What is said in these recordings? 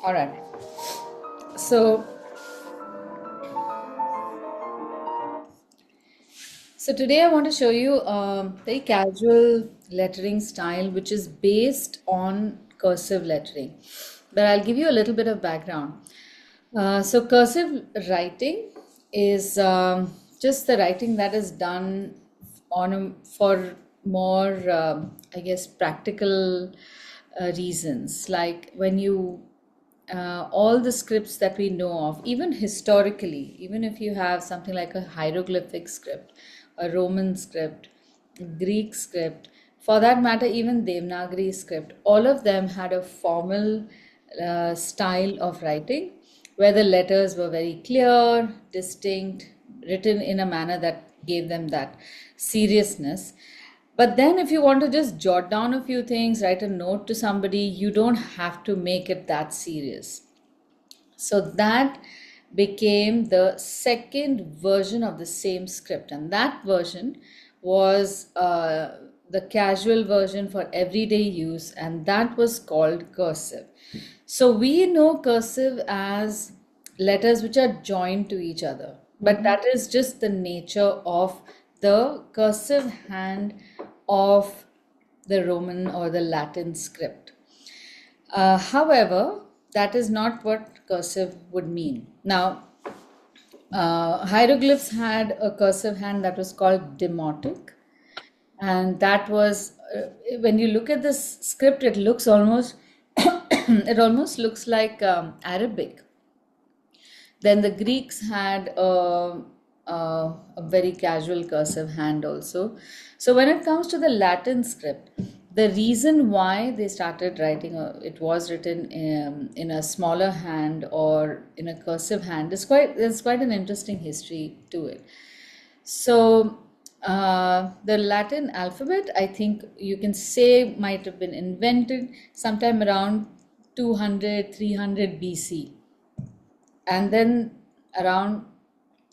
All right. So, so today I want to show you a very casual lettering style which is based on cursive lettering. But I'll give you a little bit of background. So cursive writing is just the writing that is done for more, I guess, practical reasons. Like when you all the scripts that we know of, even historically, even if you have something like a hieroglyphic script, a Roman script, Greek script, for that matter, even Devanagari script, all of them had a formal style of writing where the letters were very clear, distinct, written in a manner that gave them that seriousness. But then, if you want to just jot down a few things, write a note to somebody, you don't have to make it that serious. So that became the second version of the same script, and that version was the casual version for everyday use, and that was called cursive. So we know cursive as letters which are joined to each other, but that is just the nature of the cursive hand of the Roman or the Latin script. However, that is not what cursive would mean. Now, hieroglyphs had a cursive hand that was called demotic, and that was when you look at this script, it looks almost it almost looks like Arabic. Then the Greeks had a very casual cursive hand also. So when it comes to the Latin script, the reason why they started writing, it was written in a smaller hand or in a cursive hand, is there's quite an interesting history to it. So the Latin alphabet, I think you can say, might have been invented sometime around 200, 300 BC, and then around,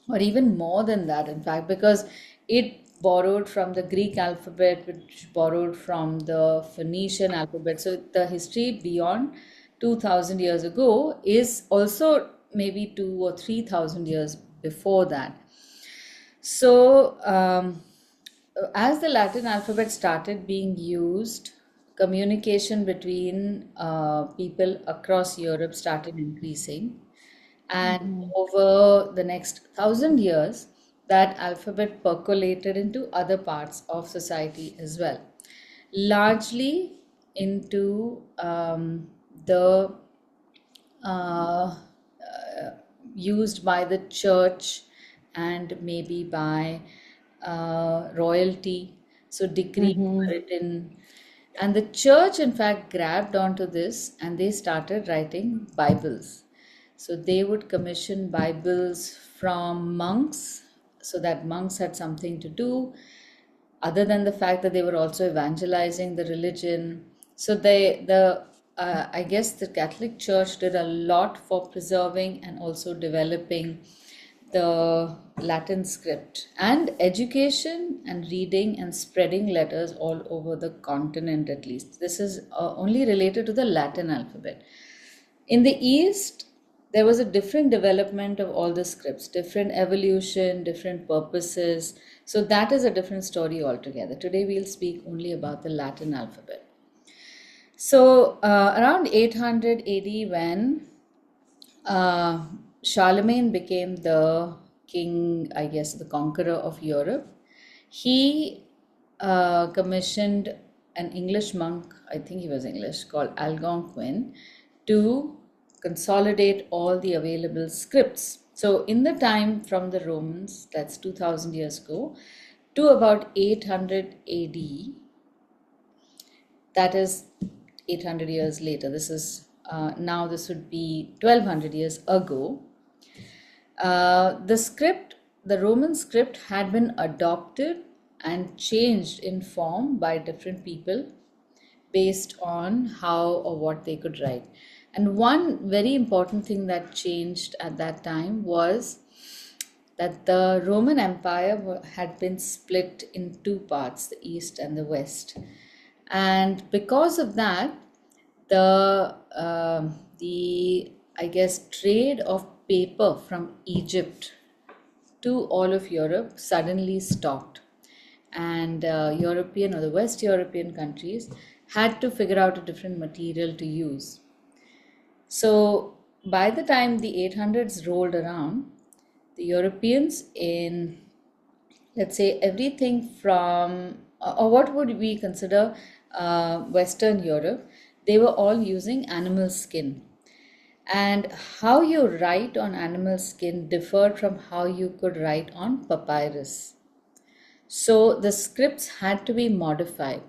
or even more than that, in fact, because it borrowed from the Greek alphabet, which borrowed from the Phoenician alphabet. So the history beyond 2000 years ago is also maybe 2 or 3000 years before that. So, as the Latin alphabet started being used, communication between people across Europe started increasing. And over the next 1000 years, that alphabet percolated into other parts of society as well, largely into the uh, used by the church and maybe by royalty. So decrees were written. And the church, in fact, grabbed onto this and they started writing Bibles. So they would commission Bibles from monks so that monks had something to do, other than the fact that they were also evangelizing the religion. So I guess the Catholic Church did a lot for preserving and also developing the Latin script and education and reading and spreading letters all over the continent, at least. This is only related to the Latin alphabet. In the East, there was a different development of all the scripts, different evolution, different purposes. So that is a different story altogether. Today we'll speak only about the Latin alphabet. So around 800 AD, when uh, Charlemagne became the king, I guess, the conqueror of Europe, he commissioned an English monk, I think he was English, called Algonquin, to consolidate all the available scripts. So, in the time from the Romans, that's 2000 years ago, to about 800 AD, that is 800 years later. This is now, this would be 1200 years ago. The Roman script had been adopted and changed in form by different people based on how or what they could write. And one very important thing that changed at that time was that the Roman Empire had been split in two parts, the East and the West. And because of that, the the, I guess, trade of paper from Egypt to all of Europe suddenly stopped. And European or the West European countries had to figure out a different material to use. So by the time the 800s rolled around, the Europeans in, let's say, everything from, or what would we consider Western Europe, they were all using animal skin. And how you write on animal skin differed from how you could write on papyrus. So the scripts had to be modified.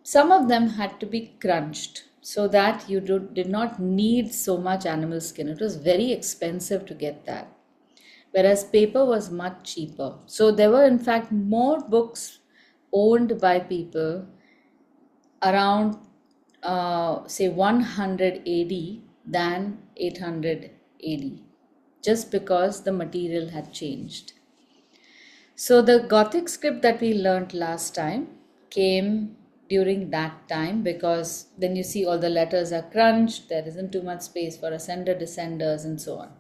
Some of them had to be crunched so that you did not need so much animal skin. It was very expensive to get that, whereas paper was much cheaper. So there were, in fact, more books owned by people around, say, 100 AD than 800 AD, just because the material had changed. So the Gothic script that we learnt last time came during that time, because then you see all the letters are crunched, there isn't too much space for ascender, descenders, and so on.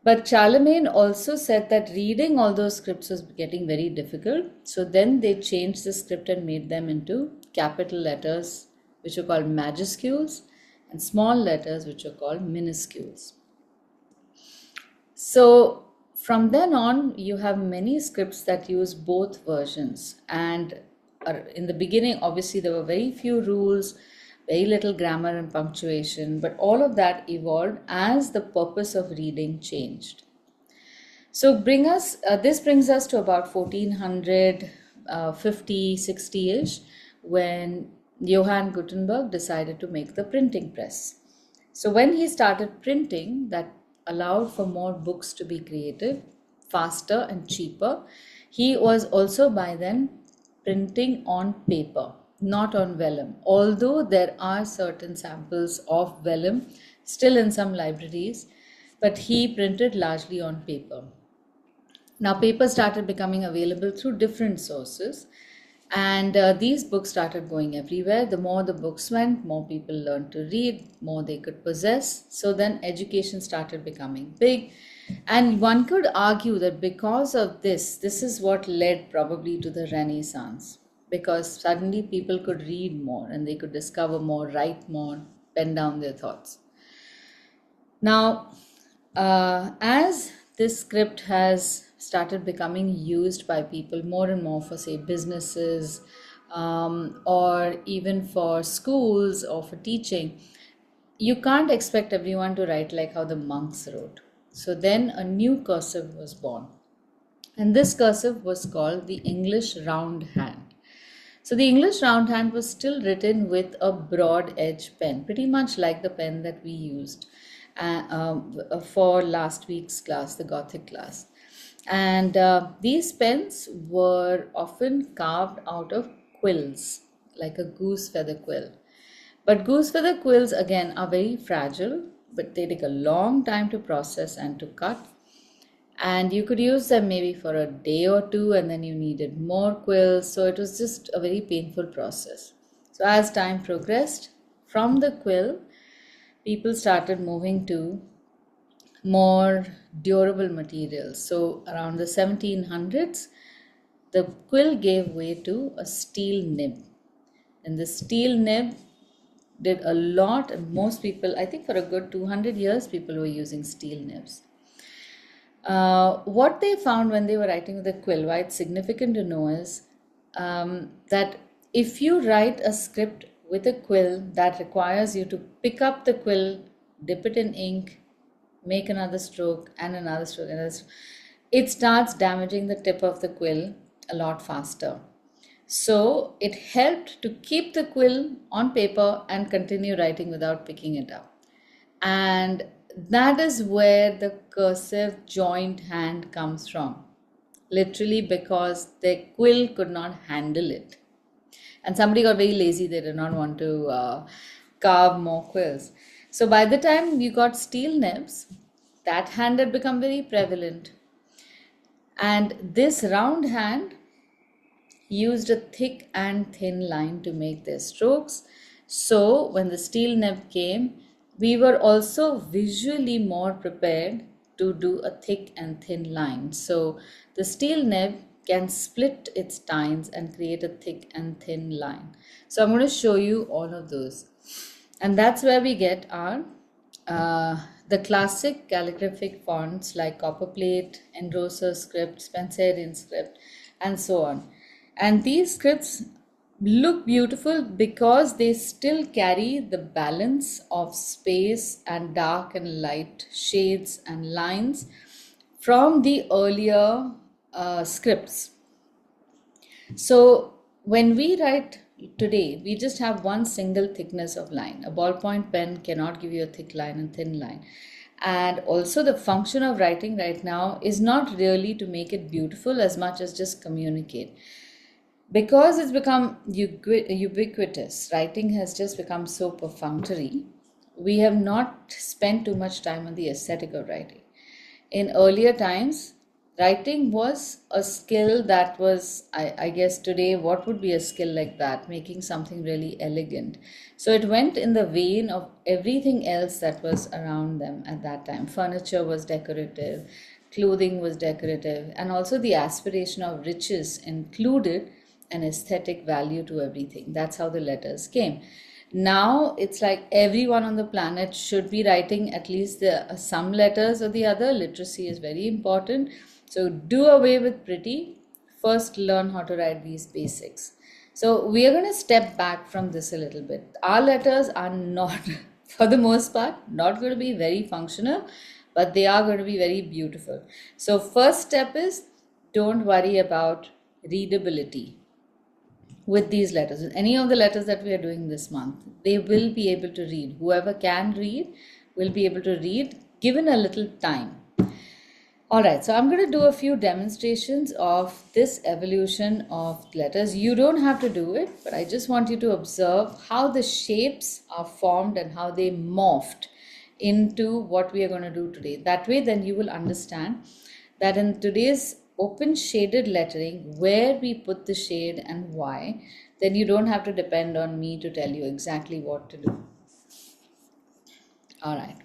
But Charlemagne also said that reading all those scripts was getting very difficult. So then they changed the script and made them into capital letters, which are called majuscules, and small letters, which are called minuscules. So from then on, you have many scripts that use both versions. And in the beginning, obviously, there were very few rules, very little grammar and punctuation, but all of that evolved as the purpose of reading changed. So this brings us to about 1400, 50, 60-ish, when Johann Gutenberg decided to make the printing press. So when he started printing, that allowed for more books to be created, faster and cheaper. He was also by then printing on paper, not on vellum, although there are certain samples of vellum still in some libraries, but he printed largely on paper. Now, paper started becoming available through different sources, and these books started going everywhere. The more the books went, more people learned to read, more they could possess. So then education started becoming big. And one could argue that because of this is what led probably to the Renaissance, because suddenly people could read more and they could discover more, write more, pen down their thoughts. Now, as this script has started becoming used by people more and more for, say, businesses, or even for schools or for teaching, you can't expect everyone to write like how the monks wrote. So then a new cursive was born. And this cursive was called the English round hand. So the English round hand was still written with a broad edge pen, pretty much like the pen that we used for last week's class, the Gothic class. And these pens were often carved out of quills, like a goose feather quill. But goose feather quills, again, are very fragile, but they take a long time to process and to cut. And you could use them maybe for a day or two, and then you needed more quills. So it was just a very painful process. So as time progressed, from the quill, people started moving to more durable materials. So around the 1700s, the quill gave way to a steel nib. And the steel nib did a lot, and most people, I think for a good 200 years, people were using steel nibs. What they found when they were writing with a quill, why it's significant to know, is that if you write a script with a quill that requires you to pick up the quill, dip it in ink, make another stroke and another stroke, it starts damaging the tip of the quill a lot faster. So it helped to keep the quill on paper and continue writing without picking it up. And that is where the cursive joint hand comes from, literally because the quill could not handle it. And somebody got very lazy, they did not want to carve more quills. So by the time you got steel nibs, that hand had become very prevalent. And this round hand used a thick and thin line to make their strokes. So when the steel nib came, we were also visually more prepared to do a thick and thin line. So the steel nib can split its tines and create a thick and thin line. So I'm going to show you all of those. And that's where we get our the classic calligraphic fonts like copperplate, Engrosser script, Spencerian script, and so on. And these scripts look beautiful because they still carry the balance of space and dark and light, shades and lines from the earlier scripts. So when we write today, we just have one single thickness of line. A ballpoint pen cannot give you a thick line and thin line. And also the function of writing right now is not really to make it beautiful as much as just communicate. Because it's become ubiquitous, writing has just become so perfunctory, we have not spent too much time on the aesthetic of writing. In earlier times, writing was a skill that was, I guess today, what would be a skill like that? Making something really elegant. So it went in the vein of everything else that was around them at that time. Furniture was decorative, clothing was decorative, and also the aspiration of riches included an aesthetic value to everything. That's how the letters came. Now it's like everyone on the planet should be writing at least some letters or the other. Literacy is very important. So do away with pretty. First, learn how to write these basics. So we are going to step back from this a little bit. Our letters are not, for the most part, not going to be very functional, but they are going to be very beautiful. So first step is don't worry about readability with these letters. Any of the letters that we are doing this month, they will be able to read. Whoever can read will be able to read given a little time. All right, so I'm going to do a few demonstrations of this evolution of letters. You don't have to do it, but I just want you to observe how the shapes are formed and how they morphed into what we are going to do today. That way, then you will understand that in today's open shaded lettering, where we put the shade and why, then you don't have to depend on me to tell you exactly what to do. All right.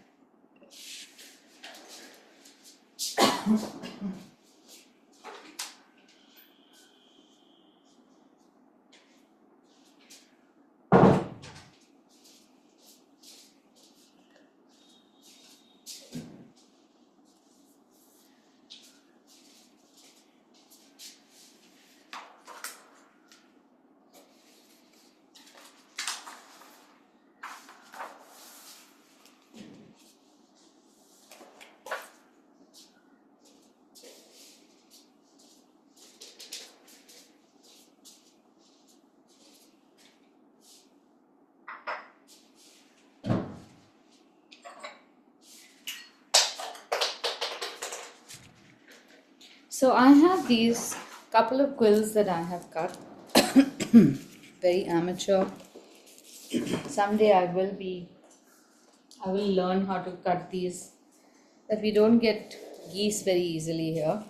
So I have these couple of quills that I have cut. Very amateur. Someday I will learn how to cut these, that we don't get geese very easily here.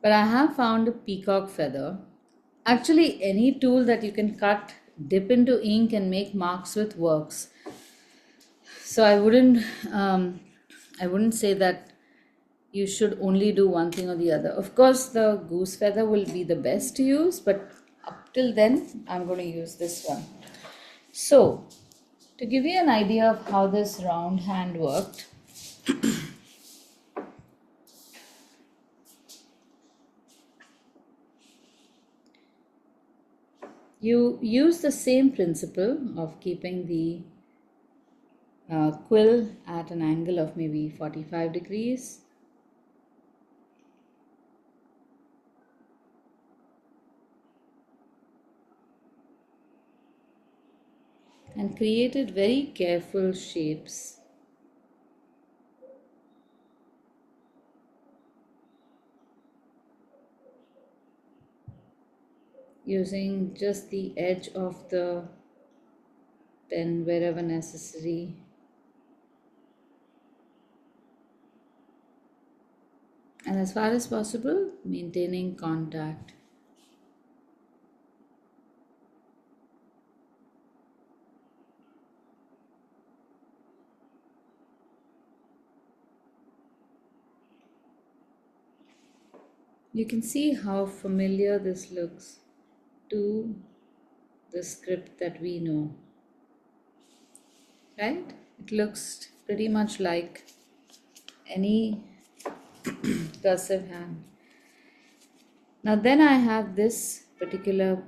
But I have found a peacock feather. Actually, any tool that you can cut, dip into ink and make marks with works. So I wouldn't say that you should only do one thing or the other. Of course, the goose feather will be the best to use, but up till then, I'm going to use this one. So, to give you an idea of how this round hand worked, you use the same principle of keeping the quill at an angle of maybe 45 degrees. And created very careful shapes. Using just the edge of the pen wherever necessary. And as far as possible, maintaining contact. You can see how familiar this looks to the script that we know, right? It looks pretty much like any cursive hand. Now then I have this particular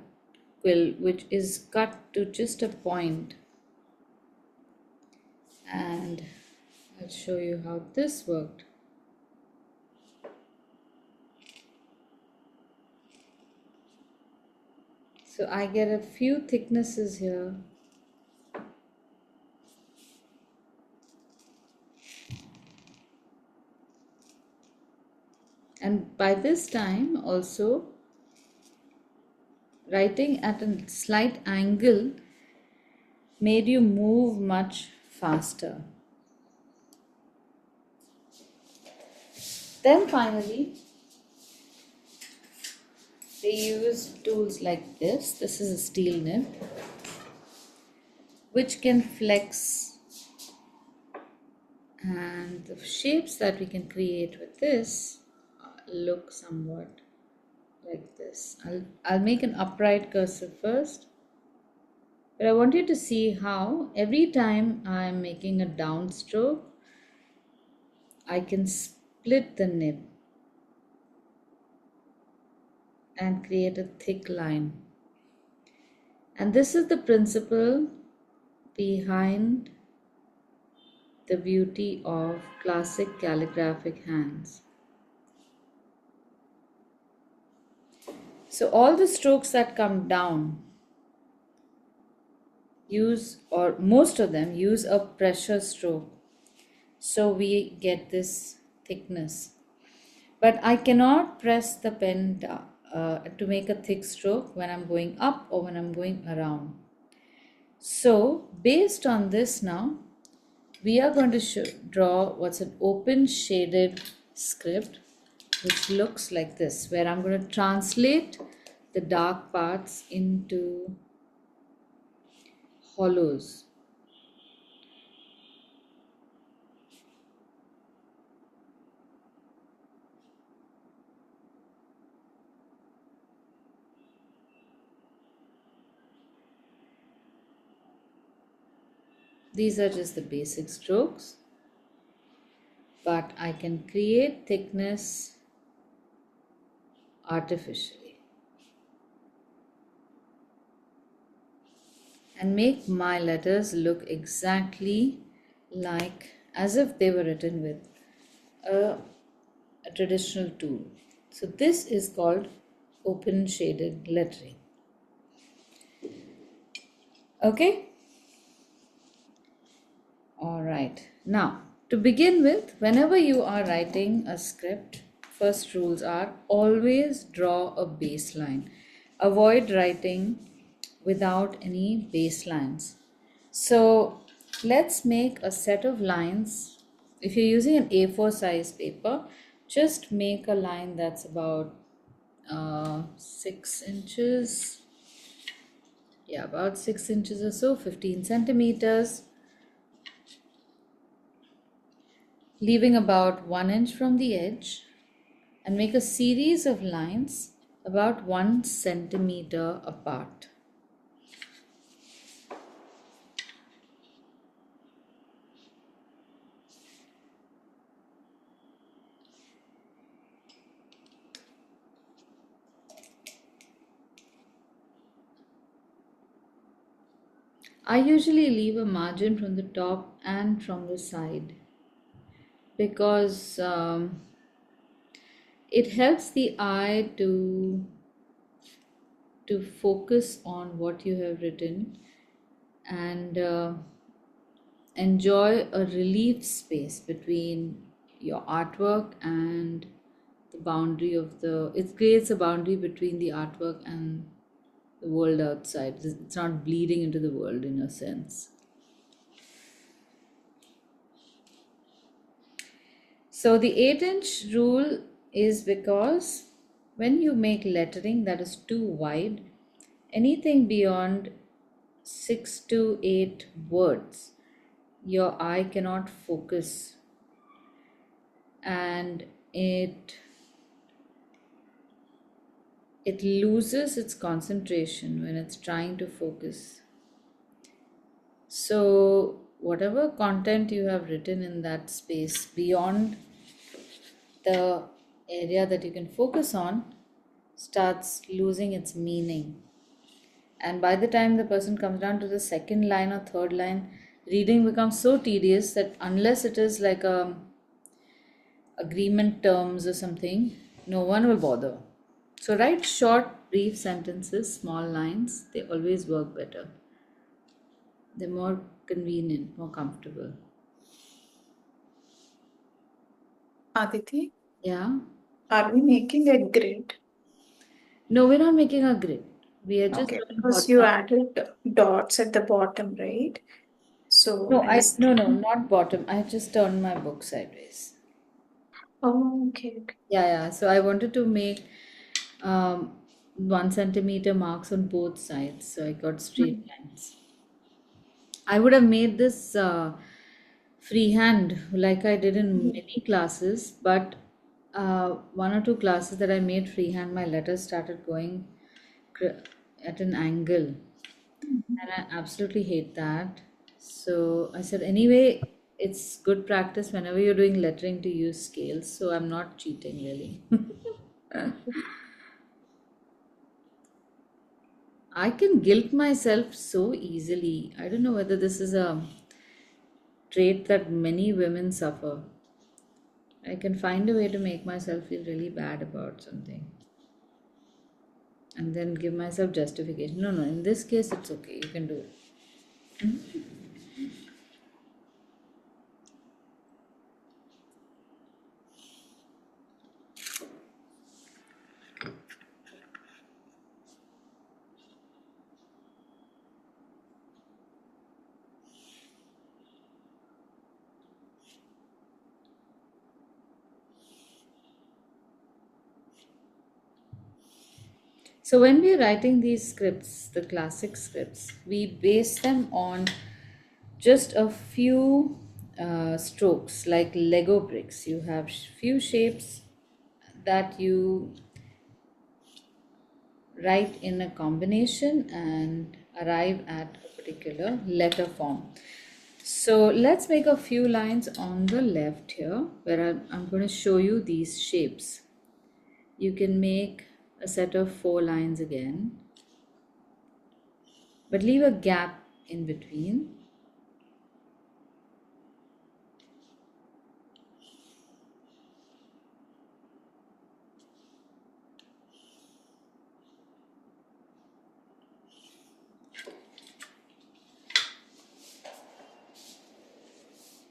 quill which is cut to just a point, and I'll show you how this worked. So I get a few thicknesses here, and by this time also writing at a slight angle made you move much faster. Then finally they use tools like this. This is a steel nib which can flex, and the shapes that we can create with this look somewhat like this. I'll make an upright cursive first, but I want you to see how every time I'm making a downstroke I can split the nib and create a thick line. And this is the principle behind the beauty of classic calligraphic hands. So all the strokes that come down use, or most of them use, a pressure stroke. So we get this thickness. But I cannot press the pen to make a thick stroke when I'm going up or when I'm going around. So based on this now, we are going to draw what's an open shaded script which looks like this, where I'm going to translate the dark parts into hollows. These are just the basic strokes, but I can create thickness artificially and make my letters look exactly like as if they were written with a, a traditional tool. So this is called open shaded lettering. Okay? Alright. Now, to begin with, whenever you are writing a script, first rules are always draw a baseline. Avoid writing without any baselines. So let's make a set of lines. If you're using an A4 size paper, just make a line that's about 6 inches. Yeah, about 6 inches or so, 15 centimeters. Leaving about 1 inch from the edge, and make a series of lines about 1 centimeter apart. I usually leave a margin from the top and from the side because it helps the eye to focus on what you have written and enjoy a relief space between your artwork and the boundary of the, it creates a boundary between the artwork and the world outside. It's not bleeding into the world in a sense. So the 8-inch rule is because when you make lettering that is too wide, anything beyond 6 to 8 words, your eye cannot focus, and it it loses its concentration when it's trying to focus. So, whatever content you have written in that space beyond the area that you can focus on starts losing its meaning. And by the time the person comes down to the second line or third line, reading becomes so tedious that unless it is like a agreement terms or something, no one will bother. So write short, brief sentences, small lines. They always work better. They're more convenient, more comfortable. Aditi, Yeah. are we making a grid? No, we're not making a grid. We are just Okay, doing because you horizontal. added dots at the bottom, right? So No, I was no, thinking, not bottom. I just turned my book sideways. oh, okay, okay. Yeah, yeah. So I wanted to make 1 centimeter marks on both sides. So I got straight Hmm. lines. I would have made this freehand like I did in Hmm. many classes, but one or two classes that I made freehand, my letters started going cr- at an angle, and I absolutely hate that. So I said, anyway, it's good practice whenever you're doing lettering to use scales. So I'm not cheating really. I can guilt myself so easily. I don't know whether this is a trait that many women suffer. I can find a way to make myself feel really bad about something and then give myself justification. No, no, in this case, it's okay. You can do it. So, when we're writing these scripts, the classic scripts, we base them on just a few strokes like Lego bricks. You have few shapes that you write in a combination and arrive at a particular letter form. So let's make a few lines on the left here where I'm going to show you these shapes. You can make a set of 4 lines again, but leave a gap in between.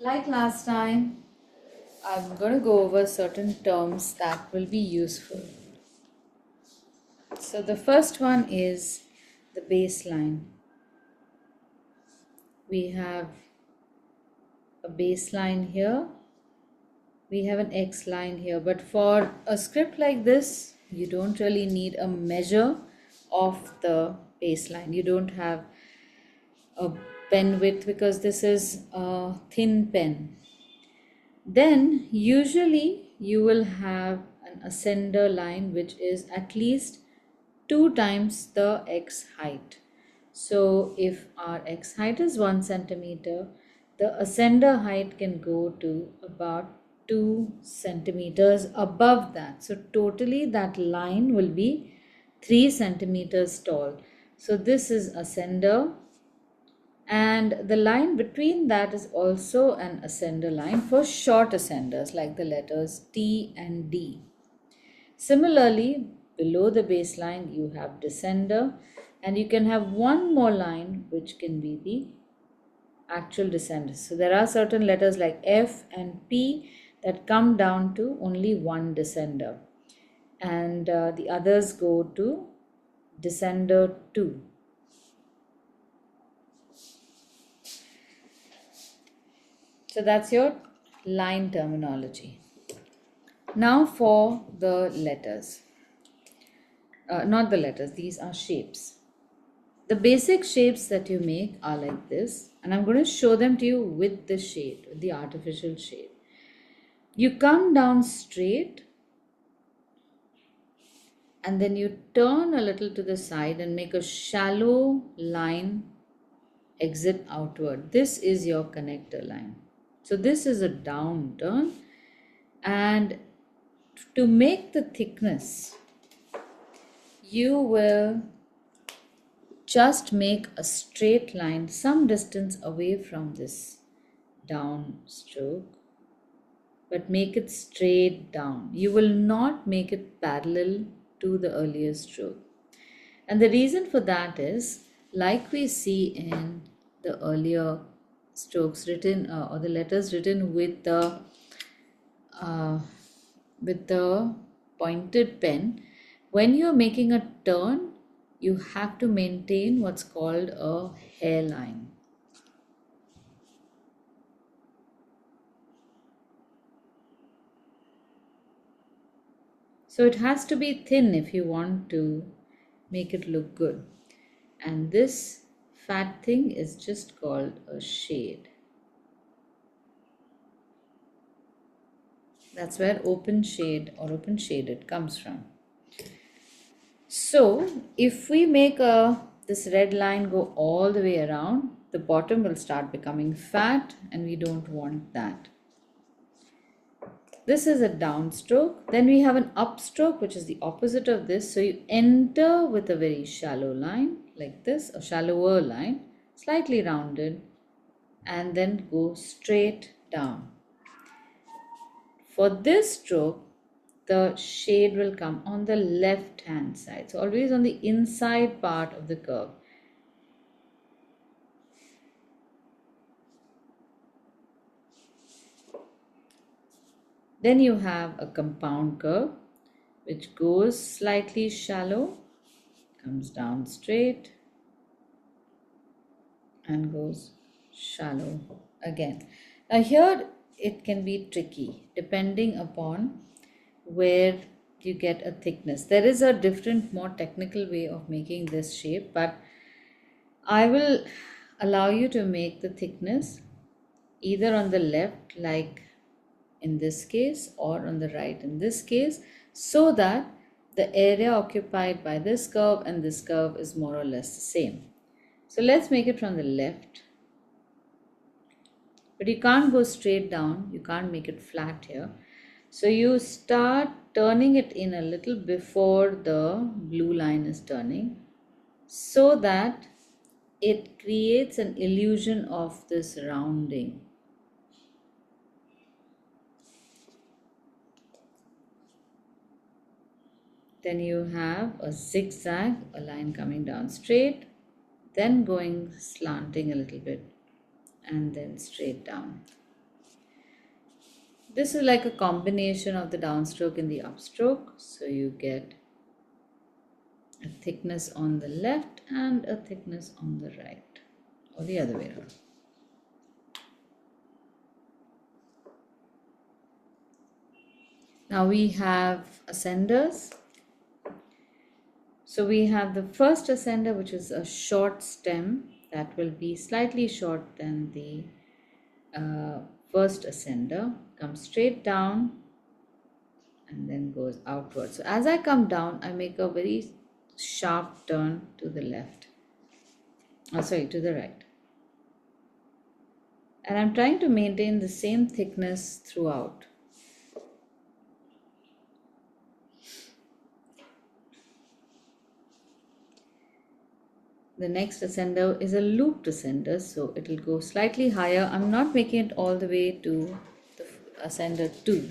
Like last time, I'm going to go over certain terms that will be useful. So the first one is the baseline. We have a baseline here, we have an X line here, but for a script like this, you don't really need a measure of the baseline. You don't have a pen width because this is a thin pen. Then usually you will have an ascender line which is at least 2 times the X height. So if our X height is 1 centimeter, the ascender height can go to about 2 centimeters above that. So totally that line will be 3 centimeters tall. So this is ascender, and the line between that is also an ascender line for short ascenders like the letters T and D. Similarly, below the baseline, you have descender, and you can have one more line which can be the actual descender. So there are certain letters like F and P that come down to only one descender, and the others go to descender 2. So that's your line terminology. Now for the letters. Not the letters, these are shapes. The basic shapes that you make are like this, and I'm going to show them to you with the shade, with the artificial shade. You come down straight and then you turn a little to the side and make a shallow line exit outward. This is your connector line. So this is a down turn, and to make the thickness, you will just make a straight line some distance away from this down stroke, but make it straight down. You will not make it parallel to the earlier stroke. And the reason for that is, like we see in the earlier strokes written or the letters written uh, with the pointed pen, when you're making a turn, you have to maintain what's called a hairline. So it has to be thin if you want to make it look good. And this fat thing is just called a shade. That's where open shade or open shaded comes from. So if we make this red line go all the way around, the bottom will start becoming fat, and we don't want that. This is a downstroke. Then we have an upstroke, which is the opposite of this. So you enter with a very shallow line like this, a shallower line, slightly rounded, and then go straight down. For this stroke, the shade will come on the left hand side. So always on the inside part of the curve. Then you have a compound curve which goes slightly shallow, comes down straight, and goes shallow again. Now here it can be tricky depending upon where you get a thickness. There is a different, more technical way of making this shape, but I will allow you to make the thickness either on the left, like in this case, or on the right in this case, so that the area occupied by this curve and this curve is more or less the same. So let's make it from the left. But you can't go straight down, you can't make it flat here. So you start turning it in a little before the blue line is turning, so that it creates an illusion of this rounding. Then you have a zigzag, a line coming down straight, then going slanting a little bit, and then straight down. This is like a combination of the downstroke and the upstroke. So you get a thickness on the left and a thickness on the right, or the other way around. Now we have ascenders. So we have the first ascender, which is a short stem that will be slightly short than the first ascender, comes straight down and then goes outward. So as I come down, I make a very sharp turn to the left. To the right. And I'm trying to maintain the same thickness throughout. The next ascender is a looped ascender, so it will go slightly higher. I'm not making it all the way to the ascender 2.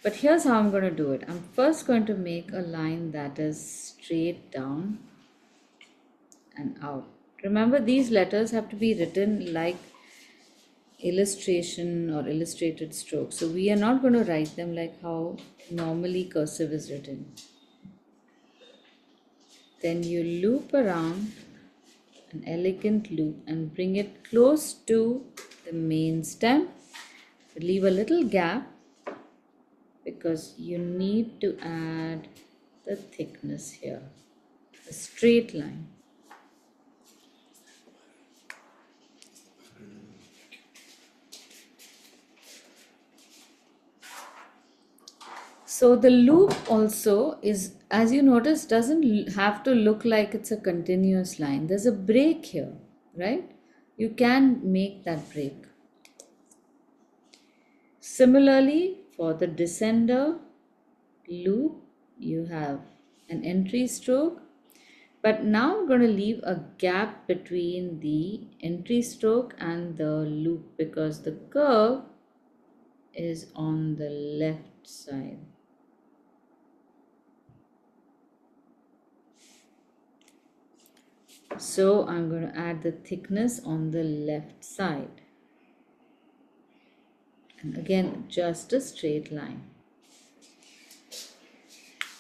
But here's how I'm going to do it. I'm first going to make a line that is straight down and out. Remember, these letters have to be written like illustration or illustrated strokes. So we are not going to write them like how normally cursive is written. Then you loop around an elegant loop and bring it close to the main stem. Leave a little gap because you need to add the thickness here, a straight line. So the loop also is, as you notice, doesn't have to look like it's a continuous line. There's a break here, right? You can make that break. Similarly, for the descender loop, you have an entry stroke, but now I'm going to leave a gap between the entry stroke and the loop because the curve is on the left side. So I'm going to add the thickness on the left side. And again, just a straight line.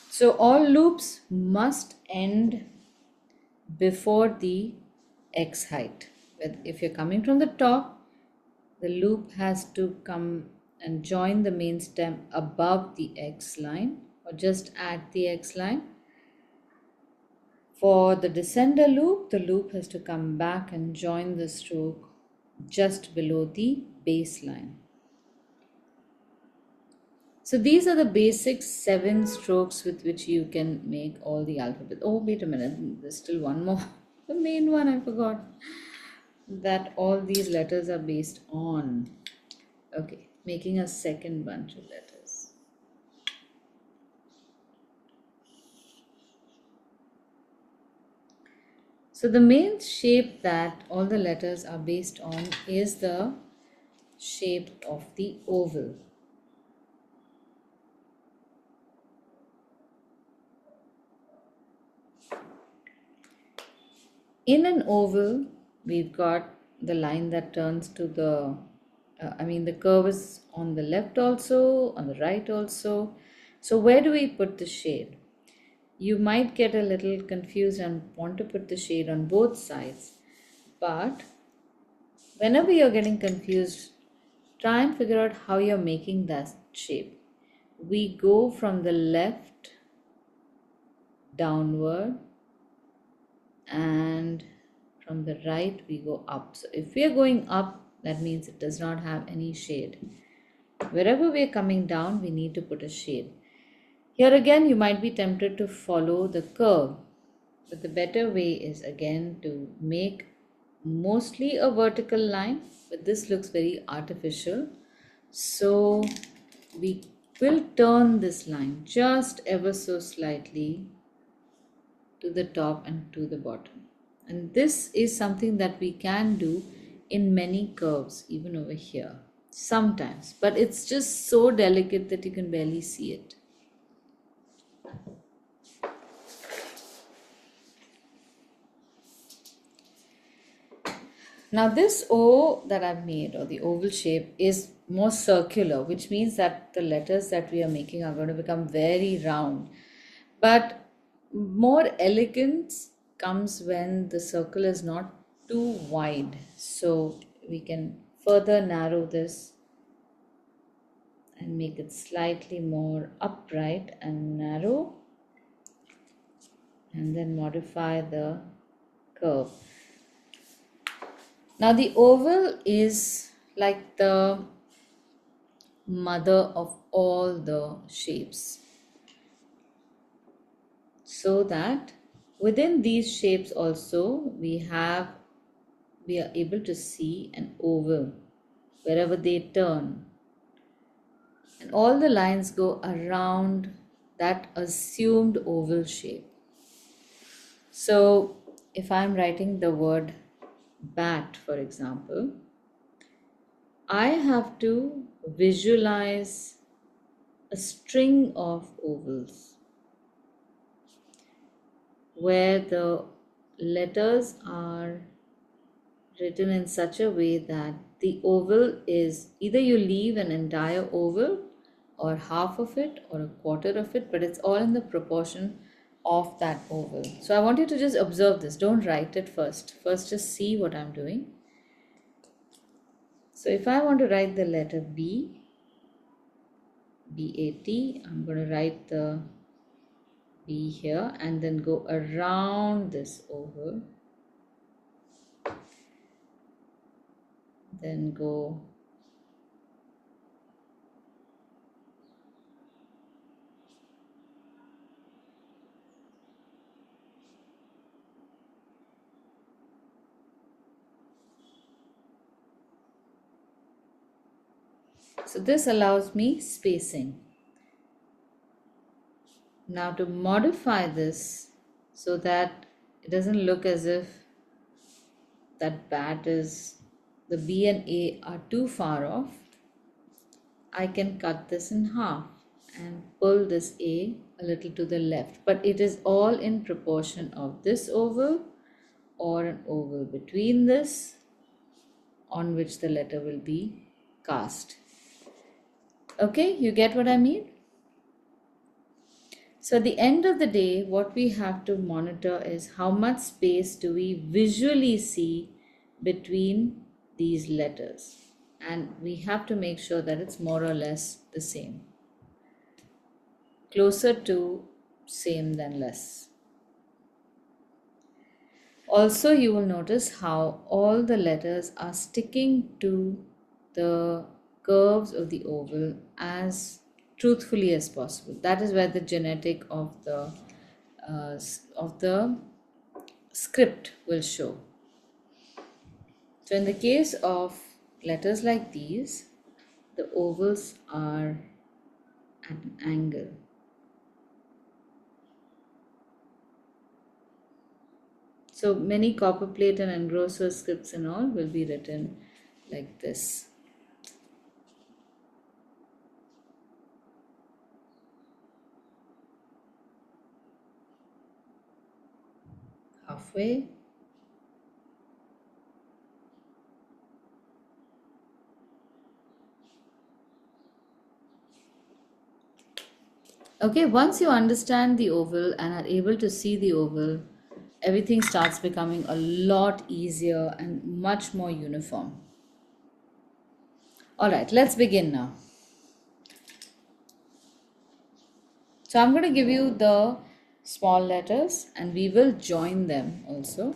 So all loops must end before the X height. If you're coming from the top, the loop has to come and join the main stem above the X line or just at the X line. For the descender loop, the loop has to come back and join the stroke just below the baseline. So these are the basic 7 strokes with which you can make all the alphabet. Oh, wait a minute, there's still one more. The main one I forgot. That all these letters are based on. Okay, making a second bunch of letters. So the main shape that all the letters are based on is the shape of the oval. In an oval, we've got the line that turns to the curve is on the left also, on the right also. So where do we put the shade? You might get a little confused and want to put the shade on both sides. But whenever you're getting confused, try and figure out how you're making that shape. We go from the left downward and from the right we go up. So if we are going up, that means it does not have any shade. Wherever we are coming down, we need to put a shade. Here again, you might be tempted to follow the curve, but the better way is again to make mostly a vertical line, but this looks very artificial. So we will turn this line just ever so slightly to the top and to the bottom. And this is something that we can do in many curves, even over here, sometimes, but it's just so delicate that you can barely see it. Now this O that I've made, or the oval shape, is more circular, which means that the letters that we are making are going to become very round. But more elegance comes when the circle is not too wide. So we can further narrow this and make it slightly more upright and narrow, and then modify the curve. Now the oval is like the mother of all the shapes, so that within these shapes also we are able to see an oval wherever they turn, and all the lines go around that assumed oval shape. So if I'm writing the word bat, for example, I have to visualize a string of ovals where the letters are written in such a way that the oval is either you leave an entire oval or half of it or a quarter of it, but it's all in the proportion of that oval. So I want you to just observe this. Don't write it first. First, just see what I'm doing. So if I want to write the letter B, B-A-T, I'm going to write the B here and then go around this oval. Then go . So this allows me spacing. Now to modify this so that it doesn't look as if the B and A are too far off, I can cut this in half and pull this a little to the left. But it is all in proportion of this oval or an oval between this on which the letter will be cast. Okay, you get what I mean? So at the end of the day, what we have to monitor is how much space do we visually see between these letters. And we have to make sure that it's more or less the same. Closer to same than less. Also, you will notice how all the letters are sticking to the curves of the oval as truthfully as possible. That is where the genetic of the script will show. So in the case of letters like these, the ovals are at an angle. So many copper plate and engrosser scripts and all will be written like this. Halfway. Okay, once you understand the oval and are able to see the oval, everything starts becoming a lot easier and much more uniform. All right, let's begin now. So I'm going to give you the small letters and we will join them also.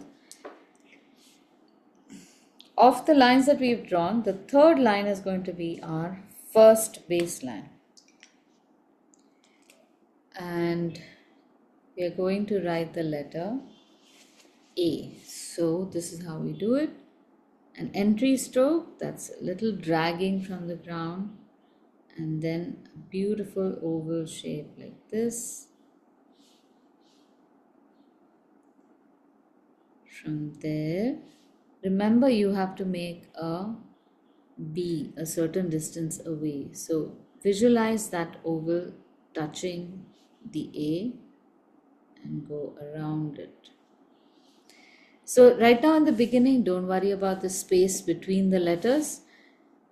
Of the lines that we've drawn, the third line is going to be our first baseline. And we are going to write the letter A. So this is how we do it. An entry stroke, that's a little dragging from the ground, and then a beautiful oval shape like this. From there, remember you have to make a B a certain distance away. So visualize that oval touching the A and go around it. So right now in the beginning, don't worry about the space between the letters.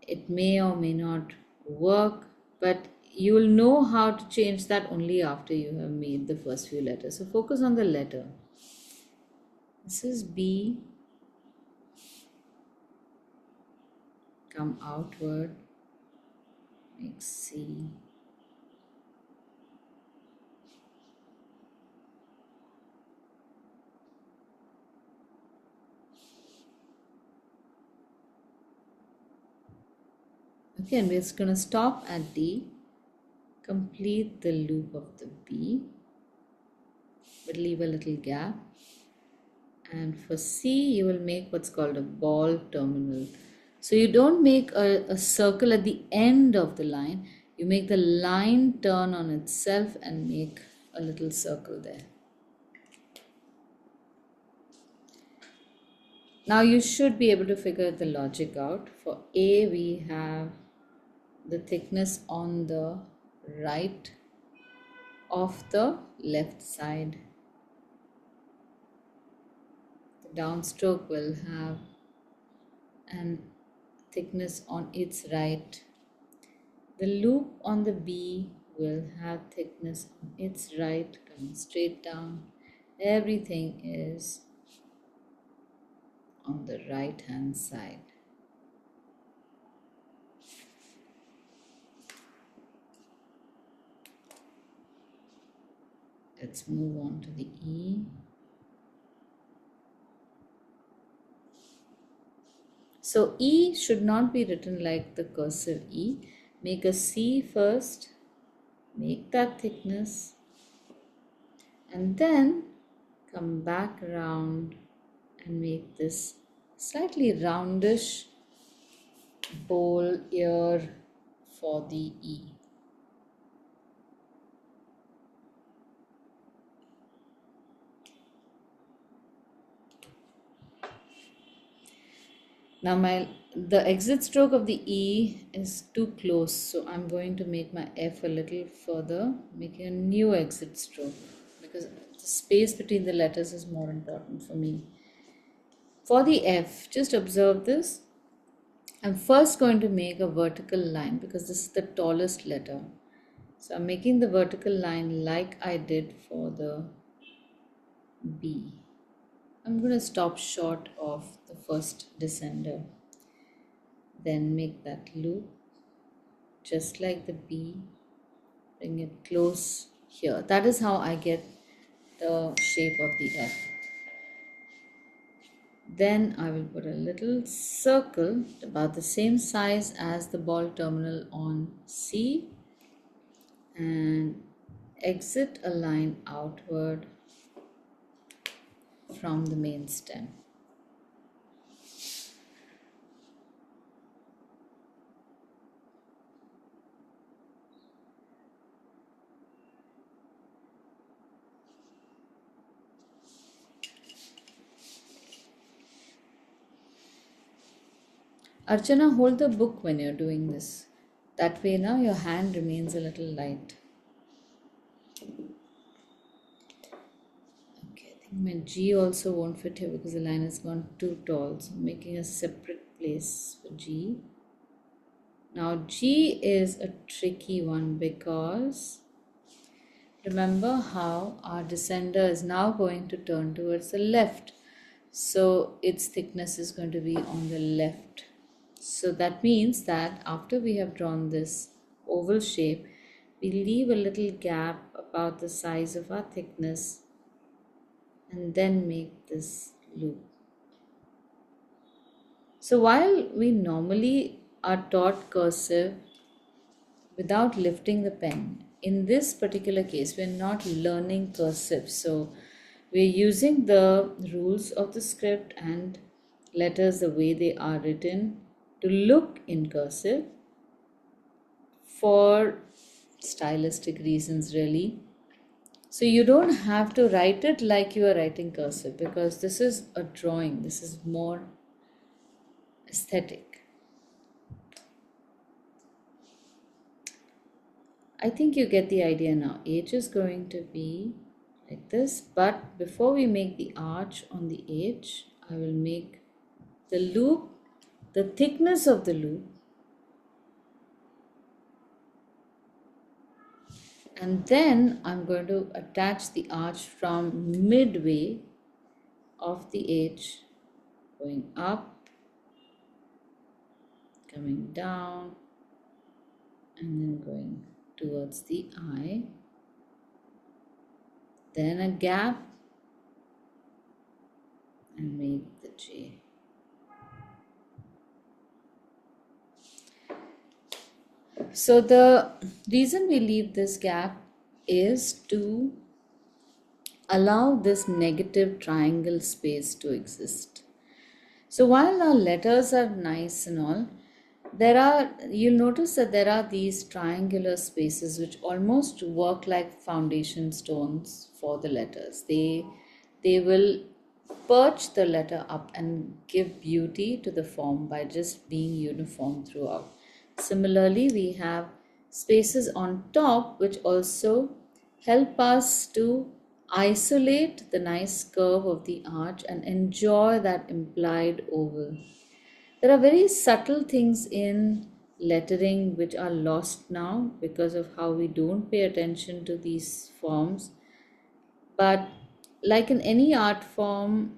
It may or may not work, but you will know how to change that only after you have made the first few letters. So focus on the letter. This is B. Come outward. Make C. Okay, and we're just going to stop at D. Complete the loop of the B, but leave a little gap. And for C, you will make what's called a ball terminal. So you don't make a circle at the end of the line. You make the line turn on itself and make a little circle there. Now you should be able to figure the logic out. For A, we have the thickness on the right of the left side. The downstroke will have an thickness on its right. The loop on the B will have thickness on its right, coming straight down. Everything is on the right hand side. Let's move on to the E. So E should not be written like the cursive E. Make a C first, make that thickness, and then come back around and make this slightly roundish bowl ear for the E. Now the exit stroke of the E is too close, so I'm going to make my F a little further, making a new exit stroke because the space between the letters is more important for me. For the F, just observe this. I'm first going to make a vertical line because this is the tallest letter. So I'm making the vertical line like I did for the B. I'm going to stop short of the first descender. Then make that loop just like the B. Bring it close here. That is how I get the shape of the F. Then I will put a little circle about the same size as the ball terminal on C and exit a line outward from the main stem. Archana, hold the book when you're doing this. That way now your hand remains a little light. Okay, I think my G also won't fit here because the line has gone too tall. So I'm making a separate place for G. Now G is a tricky one because remember how our descender is now going to turn towards the left. So its thickness is going to be on the left. So that means that after we have drawn this oval shape, we leave a little gap about the size of our thickness and then make this loop. So while we normally are taught cursive without lifting the pen, in this particular case, we're not learning cursive. So we're using the rules of the script and letters the way they are written to look in cursive for stylistic reasons, really. So you don't have to write it like you are writing cursive because this is a drawing, this is more aesthetic. I think you get the idea now. H is going to be like this, but before we make the arch on the H, I will make the loop, the thickness of the loop, and then I'm going to attach the arch from midway of the H, going up, coming down, and then going towards the I, then a gap, and make the J. So the reason we leave this gap is to allow this negative triangle space to exist. So while our letters are nice and all, you'll notice that there are these triangular spaces which almost work like foundation stones for the letters. They will perch the letter up and give beauty to the form by just being uniform throughout. Similarly, we have spaces on top which also help us to isolate the nice curve of the arch and enjoy that implied oval. There are very subtle things in lettering which are lost now because of how we don't pay attention to these forms. But like in any art form,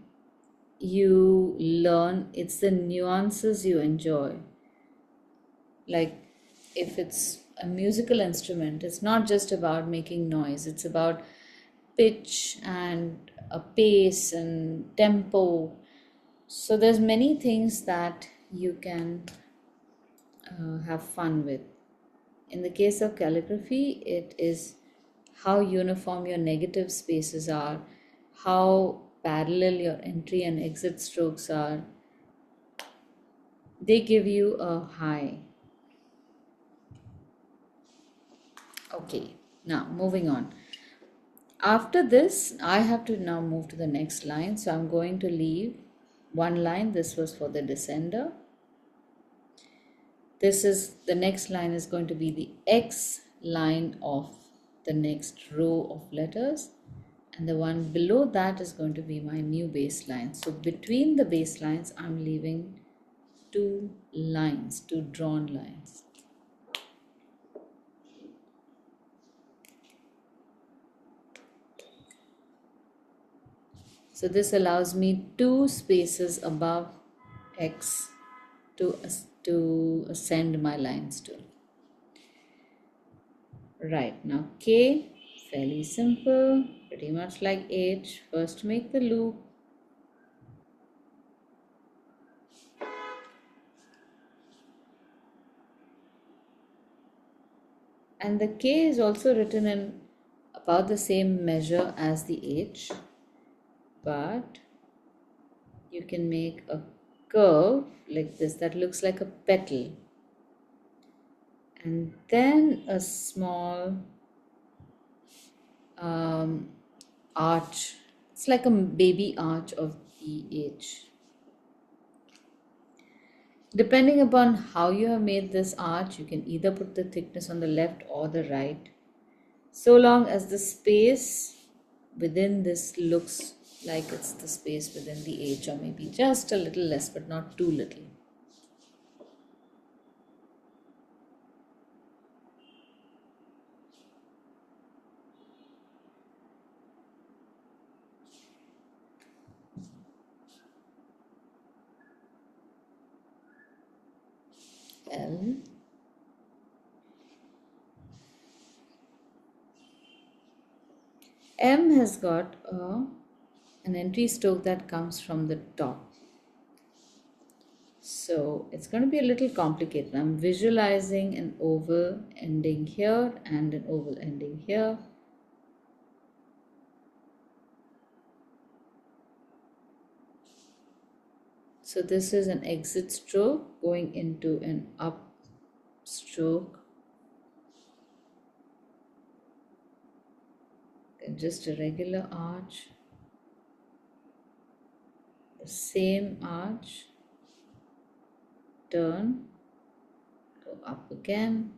you learn, it's the nuances you enjoy. Like if it's a musical instrument, it's not just about making noise, it's about pitch and a pace and tempo. So there's many things that you can have fun with. In the case of calligraphy, it is how uniform your negative spaces are, how parallel your entry and exit strokes are. They give you a high. Okay, now moving on. After this, I have to now move to the next line. So I'm going to leave one line. This was for the descender. This is the next line is going to be the X line of the next row of letters. And the one below that is going to be my new baseline. So between the baselines, I'm leaving two lines, two drawn lines. So this allows me two spaces above X to ascend my lines to. Right, now K, fairly simple, pretty much like H. First make the loop. And the K is also written in about the same measure as the H, but you can make a curve like this that looks like a petal, and then a small um, arch. It's like a baby arch of the H. Depending upon how you have made this arch, you can either put the thickness on the left or the right, so long as the space within this looks like it's the space within the H, or maybe just a little less but not too little. L. M has got an entry stroke that comes from the top. So it's going to be a little complicated. I'm visualizing an oval ending here and an oval ending here. So this is an exit stroke going into an up stroke. Then just a regular arch. The same arch. Turn. Go up again.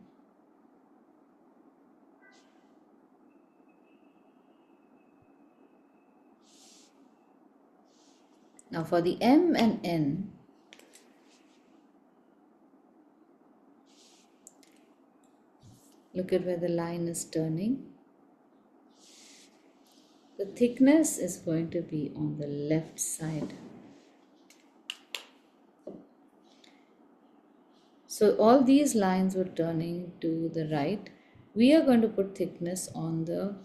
Now for the M and N, look at where the line is turning. The thickness is going to be on the left side. So all these lines were turning to the right. We are going to put thickness on the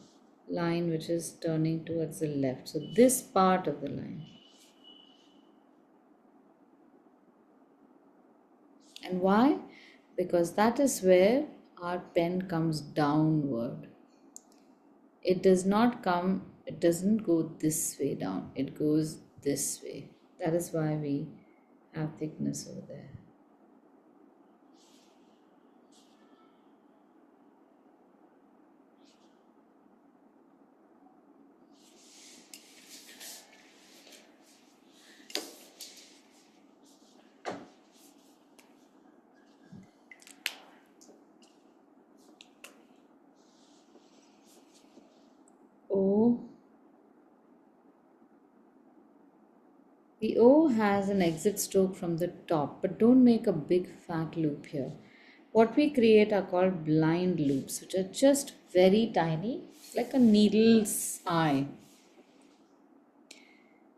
line which is turning towards the left. So this part of the line. And why? Because that is where our pen comes downward. It doesn't go this way down. It goes this way. That is why we have thickness over there. O. The O has an exit stroke from the top, but don't make a big fat loop here. What we create are called blind loops, which are just very tiny, like a needle's eye.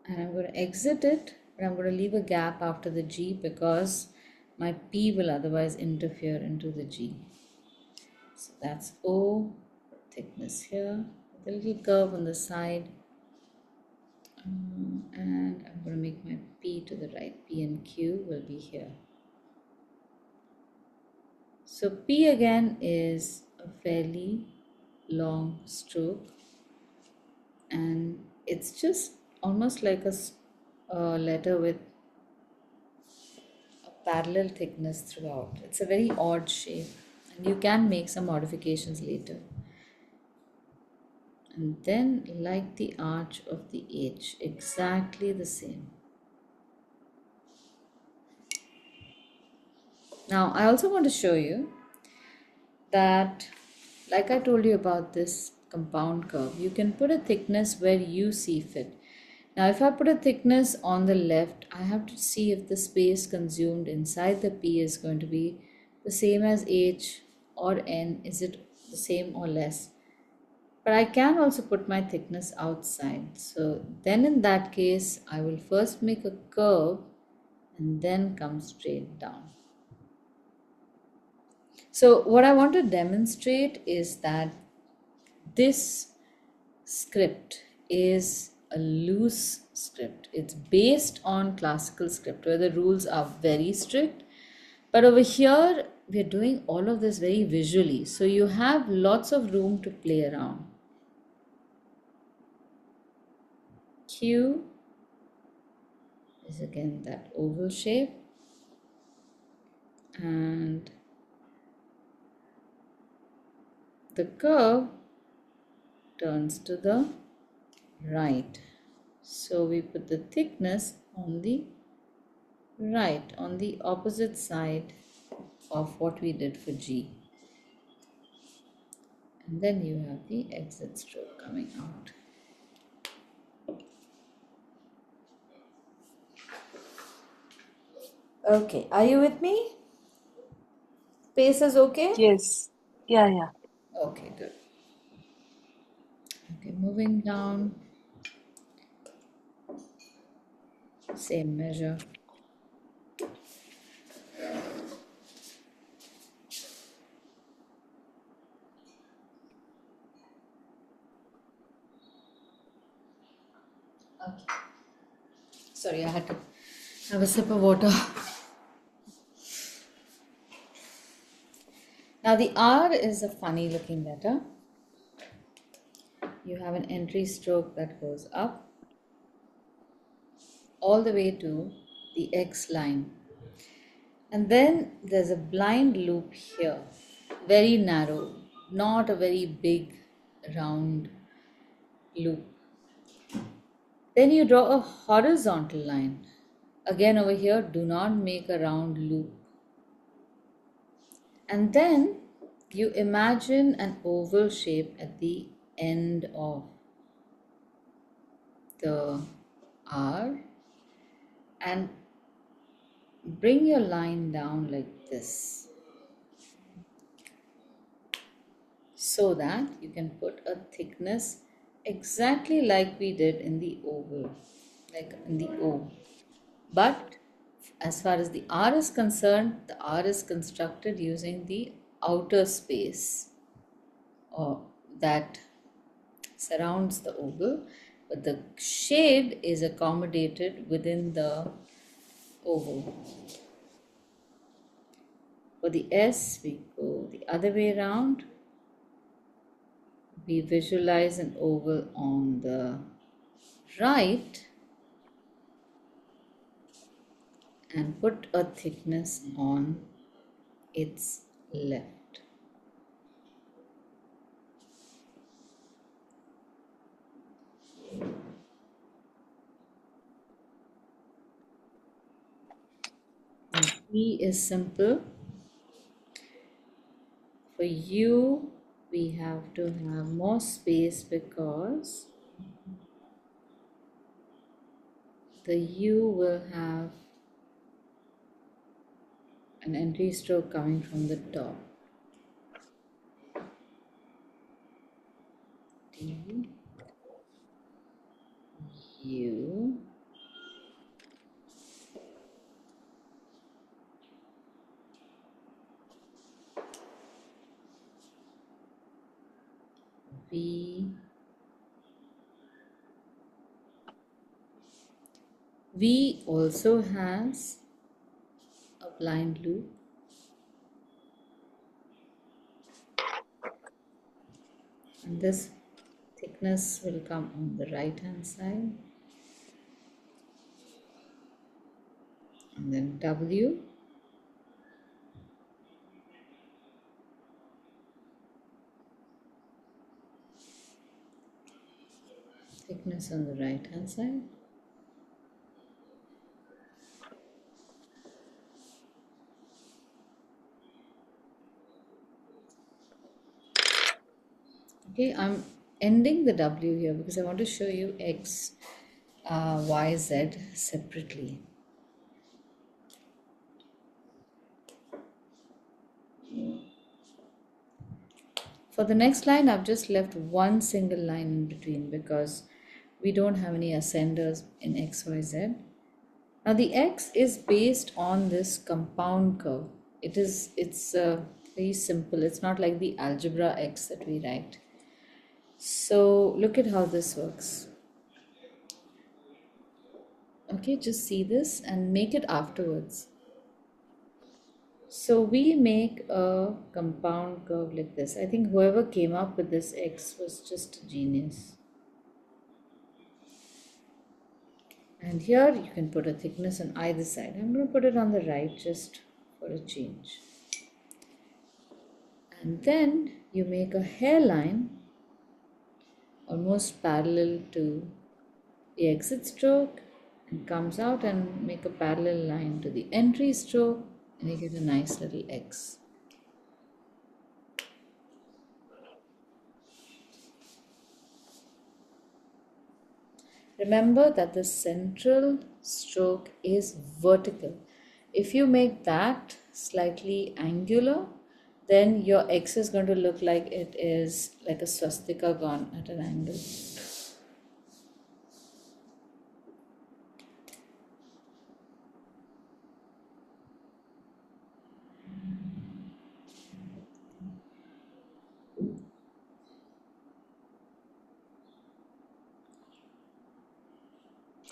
And I'm going to exit it, but I'm going to leave a gap after the G because my P will otherwise interfere into the G. So that's O, thickness here, with a little curve on the side. And I'm going to make my P to the right. P and Q will be here. So P again is a fairly long stroke, and it's just almost like a letter with a parallel thickness throughout. It's a very odd shape, and You can make some modifications later. And then like the arch of the H, exactly the same. Now I also want to show you that, like I told you about this compound curve, you can put a thickness where you see fit. Now if I put a thickness on the left, I have to see if the space consumed inside the P is going to be the same as H or N. Is it the same or less? But I can also put my thickness outside. So then in that case, I will first make a curve and then come straight down. So what I want to demonstrate is that this script is a loose script. It's based on classical script where the rules are very strict. But over here, we're doing all of this very visually. So you have lots of room to play around. Q is again that oval shape, and the curve turns to the right. So we put the thickness on the right, on the opposite side of what we did for G. And then you have the exit stroke coming out. Okay, are you with me? Pace is okay? Yes. Yeah, yeah. Okay, good. Okay, moving down, same measure. Okay. Sorry, I had to have a sip of water. Now the R is a funny looking letter. You have an entry stroke that goes up all the way to the X line. And then there's a blind loop here, very narrow, not a very big round loop. Then you draw a horizontal line. Again over here, do not make a round loop. And then you imagine an oval shape at the end of the R and bring your line down like this so that you can put a thickness exactly like we did in the oval, like in the O. But as far as the R is concerned, the R is constructed using the outer space or that surrounds the oval, but the shade is accommodated within the oval. For the S, we go the other way around. We visualize an oval on the right and put a thickness on its left. Now, P is simple. For U, we have to have more space because the U will have an entry stroke coming from the top. D, U, V. V also has a blind loop. And this thickness will come on the right hand side. And then W. thickness on the right hand side. Okay, I'm ending the W here because I want to show you X, Y, Z separately. For the next line, I've just left one single line in between because we don't have any ascenders in X, Y, Z. Now the X is based on this compound curve. It's very simple. It's not like the algebra X that we write. So look at how this works. Okay, just see this and make it afterwards. So we make a compound curve like this. I think whoever came up with this X was just a genius. And here you can put a thickness on either side. I'm going to put it on the right just for a change. And then you make a hairline almost parallel to the exit stroke and comes out and make a parallel line to the entry stroke and you get a nice little X. Remember that the central stroke is vertical. If you make that slightly angular, then your X is going to look like it is like a swastika gone at an angle.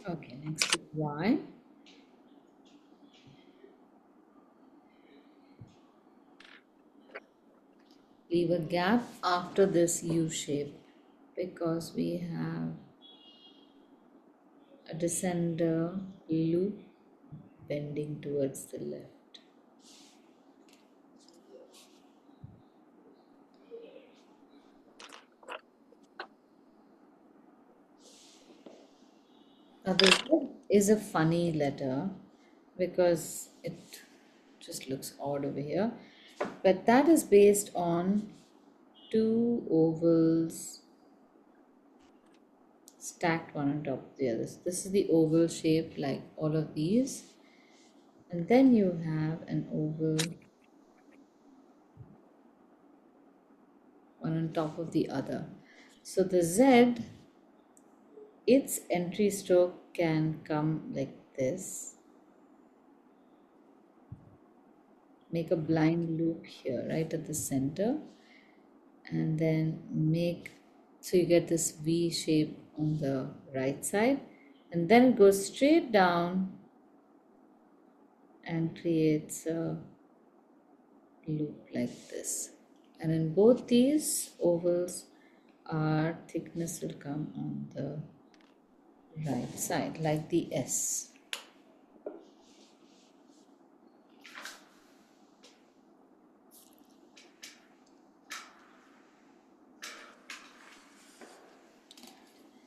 Okay, next is Y. Leave a gap after this U shape because we have a descender loop bending towards the left. Now this is a funny letter because it just looks odd over here, but that is based on two ovals stacked one on top of the other. So this is the oval shape like all of these, and then you have an oval one on top of the other. So the Z, its entry stroke can come like this. Make a blind loop here right at the center and then make, so you get this V shape on the right side and then it goes straight down and creates a loop like this. And in both these ovals, our thickness will come on the right side like the S.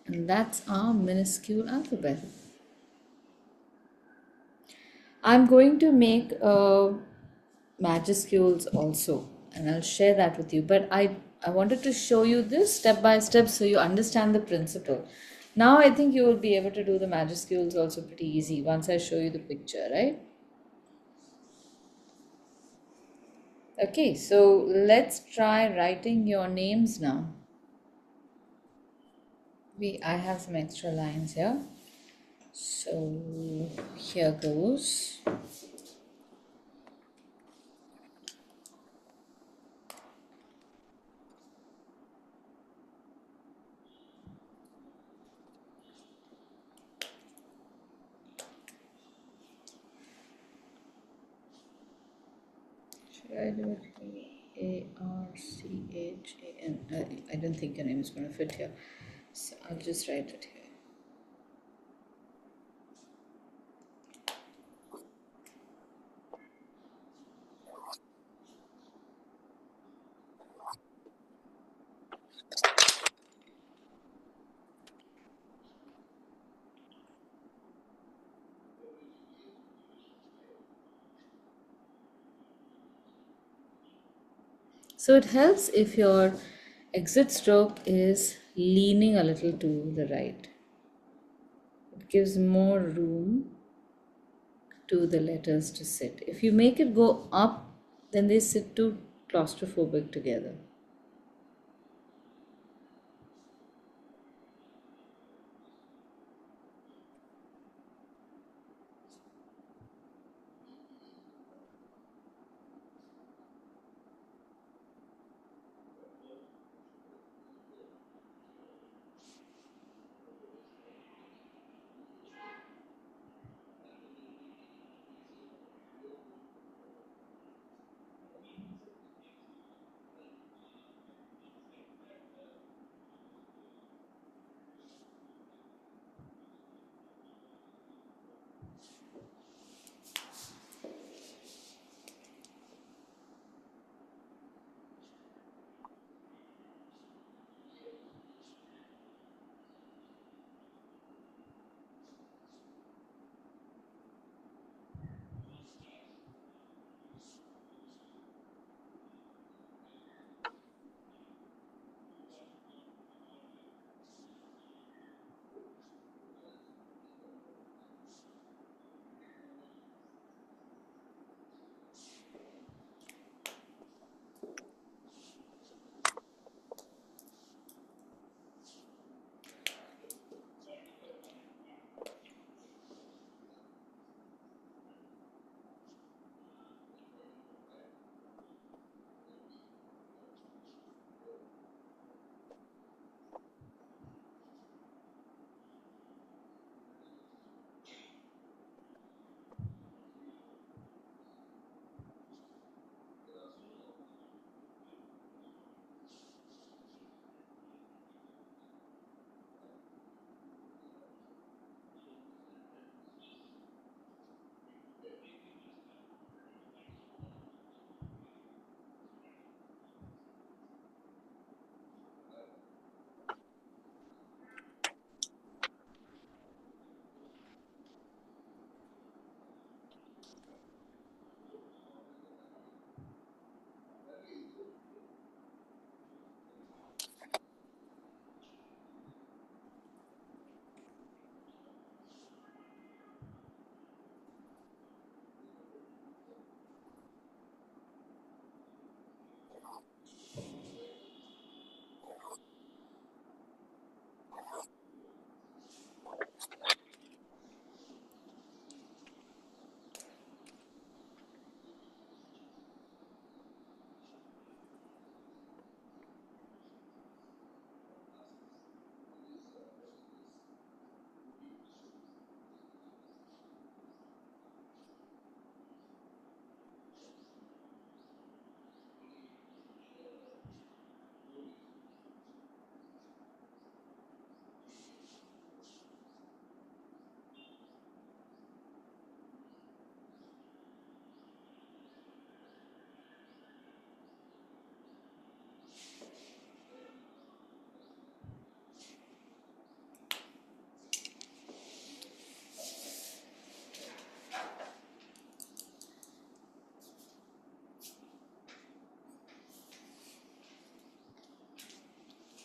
And that's our minuscule alphabet. I'm going to make majuscules also, and I'll share that with you. But I wanted to show you this step by step so you understand the principle. Now I think you will be able to do the majuscules also pretty easy once I show you the picture, right? Okay, so let's try writing your names now. I have some extra lines here. So here goes. Should I do it here? Archan. I don't think your name is going to fit here. So I'll just write it here. So it helps if your exit stroke is leaning a little to the right. It gives more room to the letters to sit. If you make it go up, then they sit too claustrophobic together.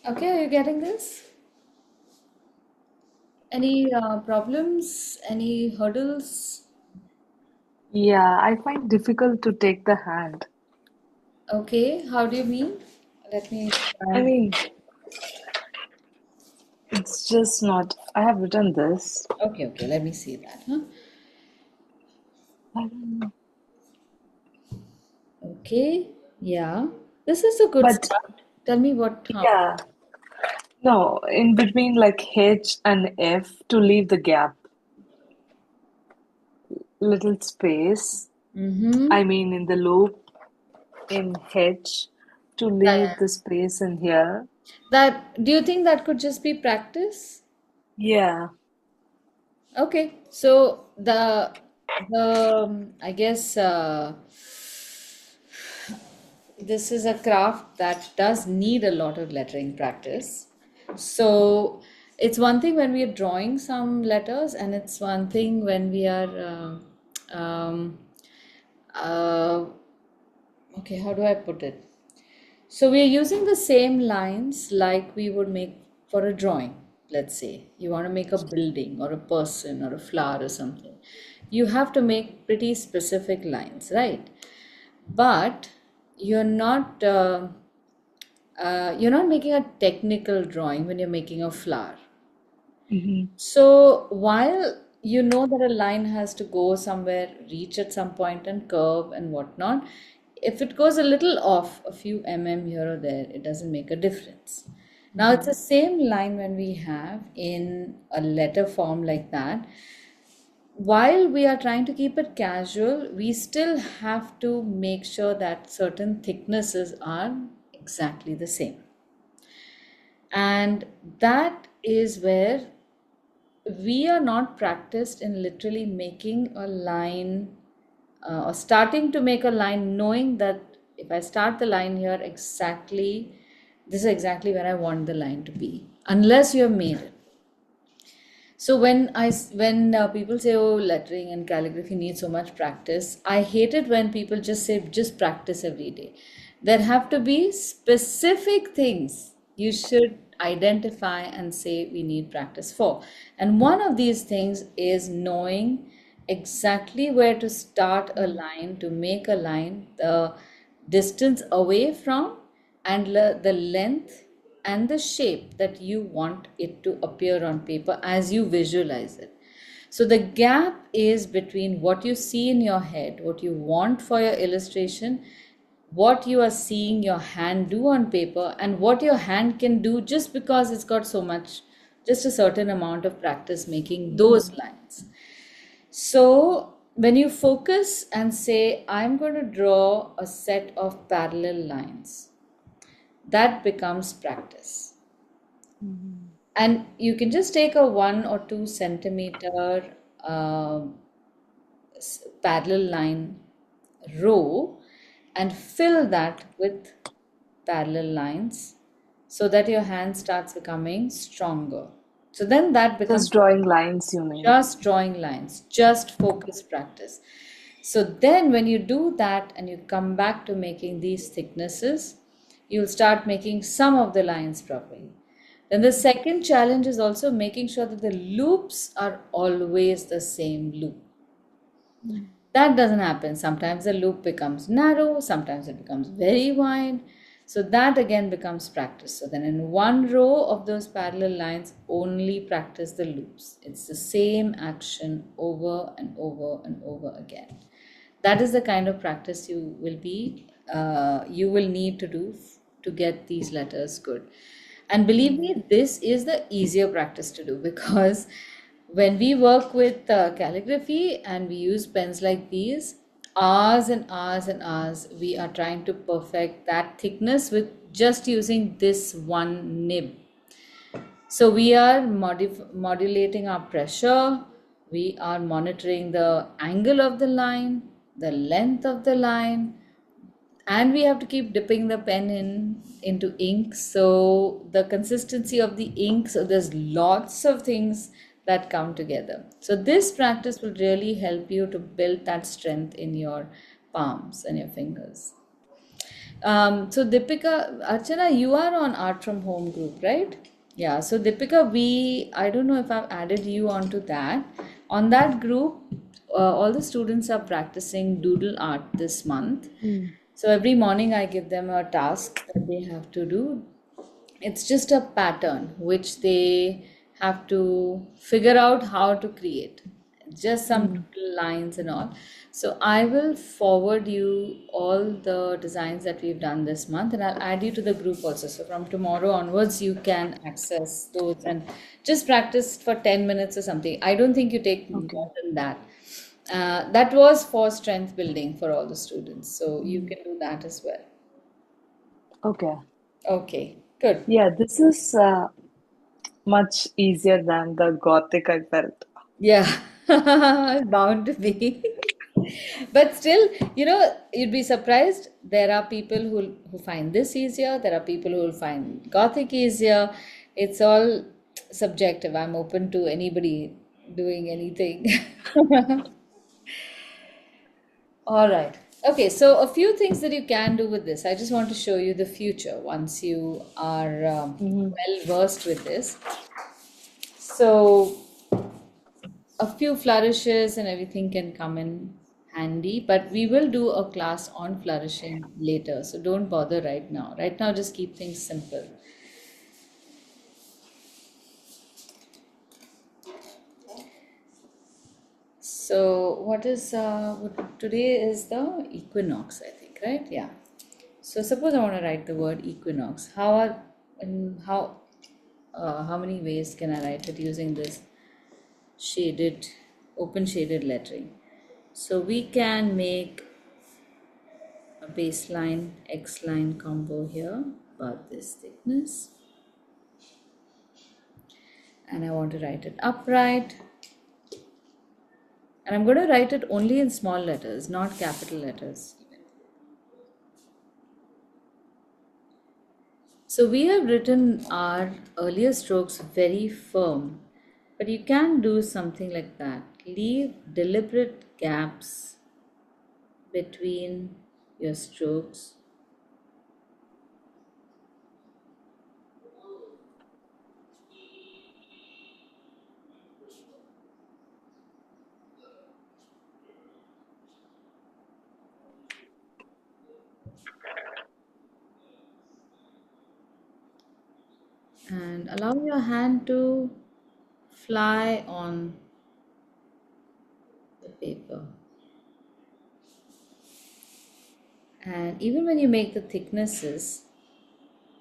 Okay, are you getting this? Any problems? Any hurdles? Yeah, I find difficult to take the hand. Okay, how do you mean? Let me I try. mean, it's just not. I have written this. Okay, okay, let me see that, huh? I don't know. Okay, yeah. This is a good But start. Tell me what, huh? yeah, no, in between like H and F to leave the gap, little space. Mm-hmm. I mean, in the loop in H to leave the space in here. That, do you think that could just be practice? Yeah, Okay, so I guess this is a craft that does need a lot of lettering practice. So it's one thing when we are drawing some letters, and it's one thing when we are uh, okay, how do I put it? So we are using the same lines like we would make for a drawing. Let's say you want to make a building or a person or a flower or something. You have to make pretty specific lines, right? But you're not you're not making a technical drawing when you're making a flower. Mm-hmm. So while you know that a line has to go somewhere, reach at some point and curve and whatnot, if it goes a little off a few here or there, it doesn't make a difference. Now it's Mm-hmm. the same line when we have in a letter form like that. While we are trying to keep it casual, we still have to make sure that certain thicknesses are exactly the same. And that is where we are not practiced in literally making a line or starting to make a line knowing that if I start the line here exactly, this is exactly where I want the line to be, unless you have made it. So when people say, "Oh, lettering and calligraphy need so much practice," I hate it when people just say, "Just practice every day." There have to be specific things you should identify and say we need practice for. And one of these things is knowing exactly where to start a line, to make a line, the distance away from, and the length and the shape that you want it to appear on paper as you visualize it. So the gap is between what you see in your head, what you want for your illustration, what you are seeing your hand do on paper, and what your hand can do just because it's got so much, just a certain amount of practice making those Mm-hmm. lines. So when you focus and say, I'm going to draw a set of parallel lines, that becomes practice. Mm-hmm. And you can just take a 1 or 2 centimeter uh, parallel line row and fill that with parallel lines so that your hand starts becoming stronger. So then that becomes Just drawing lines, you mean? just drawing lines, just focus practice. So then when you do that and you come back to making these thicknesses, you'll start making some of the lines properly. Then the second challenge is also making sure that the loops are always the same loop. That doesn't happen. Sometimes the loop becomes narrow, sometimes it becomes very wide. So that again becomes practice. So then in one row of those parallel lines, only practice the loops. It's the same action over and over and over again. That is the kind of practice you will need to do to get these letters good. And believe Mm-hmm. me, this is the easier practice to do because when we work with calligraphy and we use pens like these, hours and hours and hours, we are trying to perfect that thickness with just using this one nib. So we are modulating our pressure, we are monitoring the angle of the line, the length of the line, and we have to keep dipping the pen into ink, so the consistency of the ink, so there's lots of things that come together. So this practice will really help you to build that strength in your palms and your fingers. So Deepika, Archana, you are on Art from Home group, right? Yeah, so Deepika, I don't know if I've added you onto that. On that group, all the students are practicing doodle art this month. Mm. So every morning I give them a task that they have to do. It's just a pattern which they have to figure out how to create. Just some Mm. doodle lines and all. So I will forward you all the designs that we've done this month and I'll add you to the group also. So from tomorrow onwards, you can access those and just practice for 10 minutes or something. I don't think you take Okay. more than that. That was for strength building for all the students. So you Mm. can do that as well. Okay. Okay, good. Yeah, this is much easier than the Gothic I felt. Yeah, bound to be. But still, you'd be surprised. There are people who find this easier. There are people who will find Gothic easier. It's all subjective. I'm open to anybody doing anything. All right. Okay, so a few things that you can do with this. I just want to show you the future once you are Mm-hmm. well versed with this. So a few flourishes and everything can come in handy, but we will do a class on flourishing later. So don't bother right now. Right now, just keep things simple. So today is the equinox, I think, right? Yeah. So suppose I want to write the word equinox. And how many ways can I write it using this shaded, open shaded lettering? So we can make a baseline X line combo here about this thickness, and I want to write it upright, and I'm going to write it only in small letters, not capital letters. So we have written our earlier strokes very firm, but you can do something like that. Leave deliberate gaps between your strokes, and allow your hand to fly on the paper. And even when you make the thicknesses,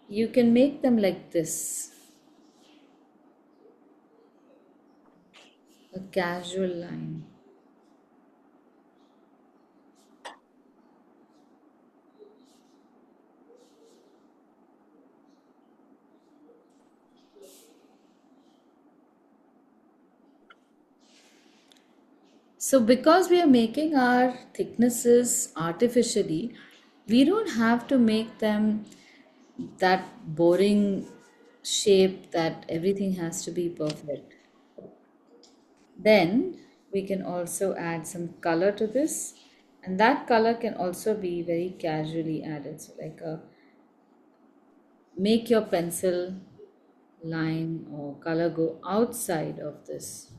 you can make them like this, a casual line. So, because we are making our thicknesses artificially, we don't have to make them that boring shape that everything has to be perfect. Then we can also add some color to this, and that color can also be very casually added. So, like make your pencil line or color go outside of this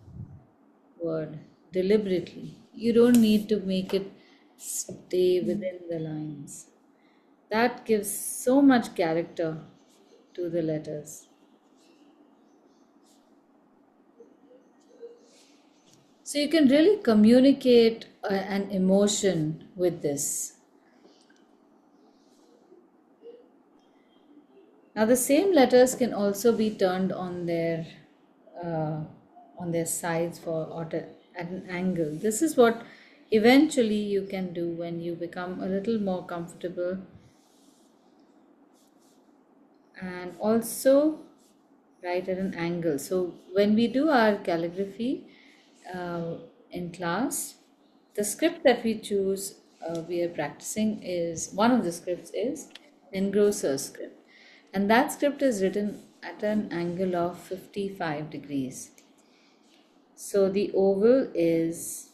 word deliberately. You don't need to make it stay within the lines. That gives so much character to the letters. So you can really communicate an emotion with this. Now the same letters can also be turned uh, on their sides at an angle. This is what eventually you can do when you become a little more comfortable, and also write at an angle. So when we do our calligraphy uh, in class, the script that we choose, we are practicing is one of the scripts is Engrosser script, and that script is written at an angle of 55 degrees. So the oval is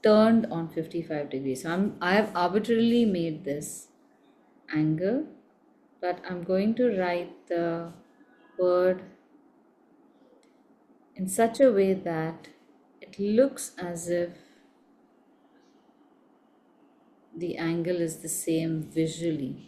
turned on 55 degrees. So I have arbitrarily made this angle, but I'm going to write the word in such a way that it looks as if the angle is the same visually.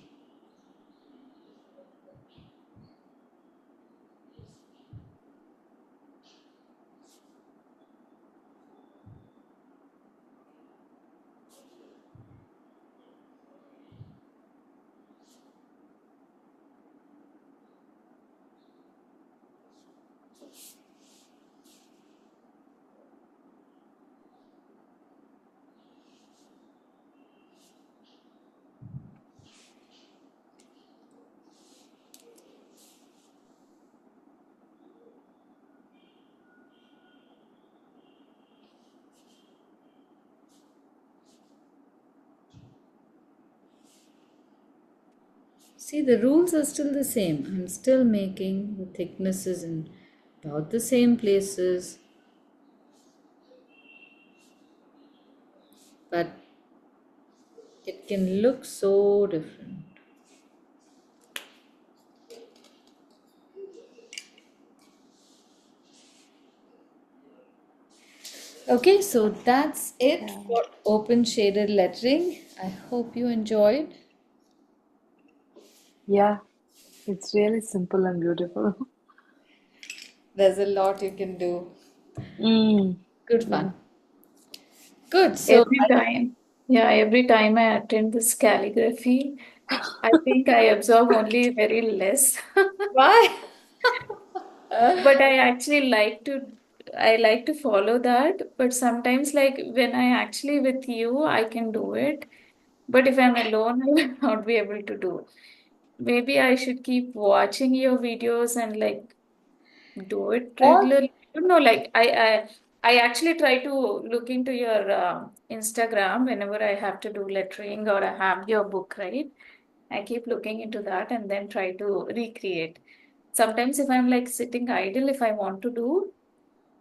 See, the rules are still the same. I'm still making the thicknesses in about the same places, but it can look so different. Okay, so that's it Yeah. for open shaded lettering. I hope you enjoyed. Yeah, it's really simple and beautiful. There's a lot you can do. Mm. Good Yeah. fun. Good. So, Every time, yeah, every time I attend this calligraphy, I think I absorb only very less. why? But I like to follow that. But sometimes, like when I actually with you, I can do it. But if I'm alone, I will not be able to do. Maybe I should keep watching your videos and like do it Or regularly. I don't know, like I actually try to look into your Instagram whenever I have to do lettering or I have your book, right? I keep looking into that and then try to recreate. Sometimes if I'm like sitting idle, if I want to do,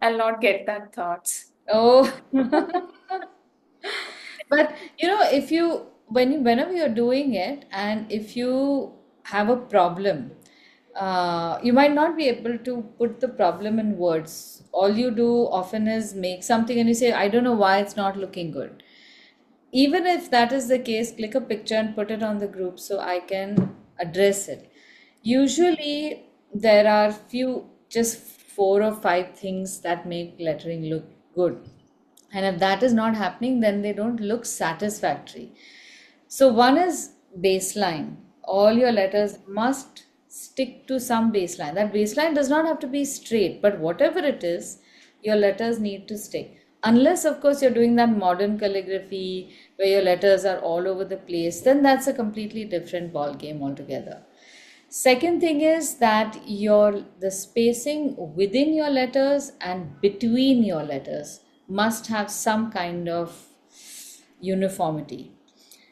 I'll not get that thoughts. oh, but if you whenever you're doing it, and if you have a problem, you might not be able to put the problem in words. All you do often is make something and you say, I don't know why it's not looking good. Even if that is the case, click a picture and put it on the group so I can address it. Usually, there are few, just 4 or 5 things that make lettering look good. And if that is not happening, then they don't look satisfactory. So, one is baseline. All your letters must stick to some baseline. That baseline does not have to be straight, but whatever it is, your letters need to stick. Unless, of course, you're doing that modern calligraphy where your letters are all over the place, then that's a completely different ball game altogether. Second thing is that the spacing within your letters and between your letters must have some kind of uniformity.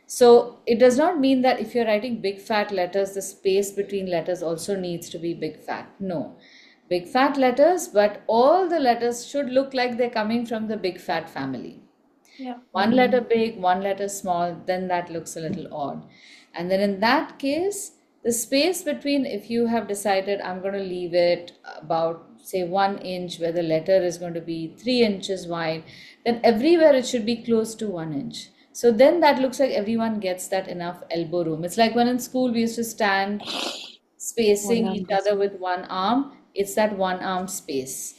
So it does not mean that if you're writing big fat letters, the space between letters also needs to be big fat. No. Big fat letters, but all the letters should look like they're coming from the big fat family. Yeah. One letter big, one letter small, then that looks a little odd. And then in that case, the space between, if you have decided I'm going to leave it about, say, 1 inch where the letter is going to be 3 inches wide, then everywhere it should be close to 1 inch. So then that looks like everyone gets that enough elbow room. It's like when in school we used to stand One spacing each arm this other with one arm, it's that one arm space.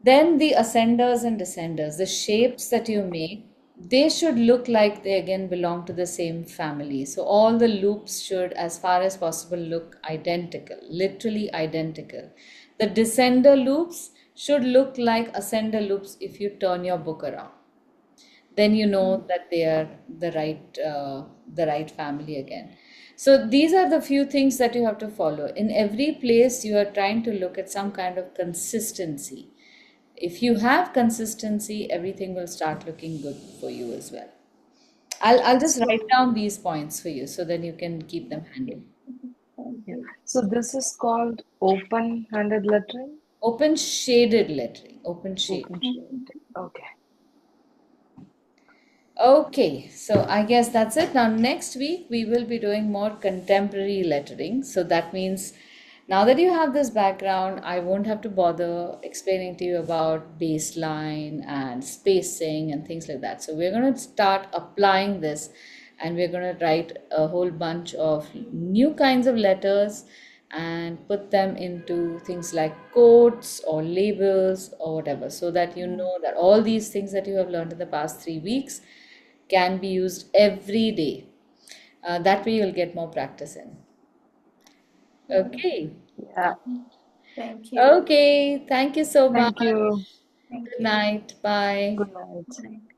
Then the ascenders and descenders, the shapes that you make, they should look like they again belong to the same family. So all the loops should, as far as possible, look identical, literally identical. The descender loops should look like ascender loops if you turn your book around. Then you know that they are the right family again. So these are the few things that you have to follow. In every place, you are trying to look at some kind of consistency. If you have consistency, everything will start looking good for you as well. I'll just So, write down these points for you so then you can keep them handy. Thank yeah. you. So this is called open-handed lettering? Open shaded lettering. Open shade. Open shade. Mhm. Okay. Okay, so I guess that's it. Now, next week we will be doing more contemporary lettering. So that means now that you have this background, I won't have to bother explaining to you about baseline and spacing and things like that. So we're going to start applying this and we're going to write a whole bunch of new kinds of letters and put them into things like quotes or labels or whatever, so that you Mm. know that all these things that you have learned in the past 3 weeks can be used every day. That way you'll get more practice in. Okay. Yeah. Thank you. Okay. Thank you so much. Thank you. Thank Good you. night. Bye. Good night. Bye.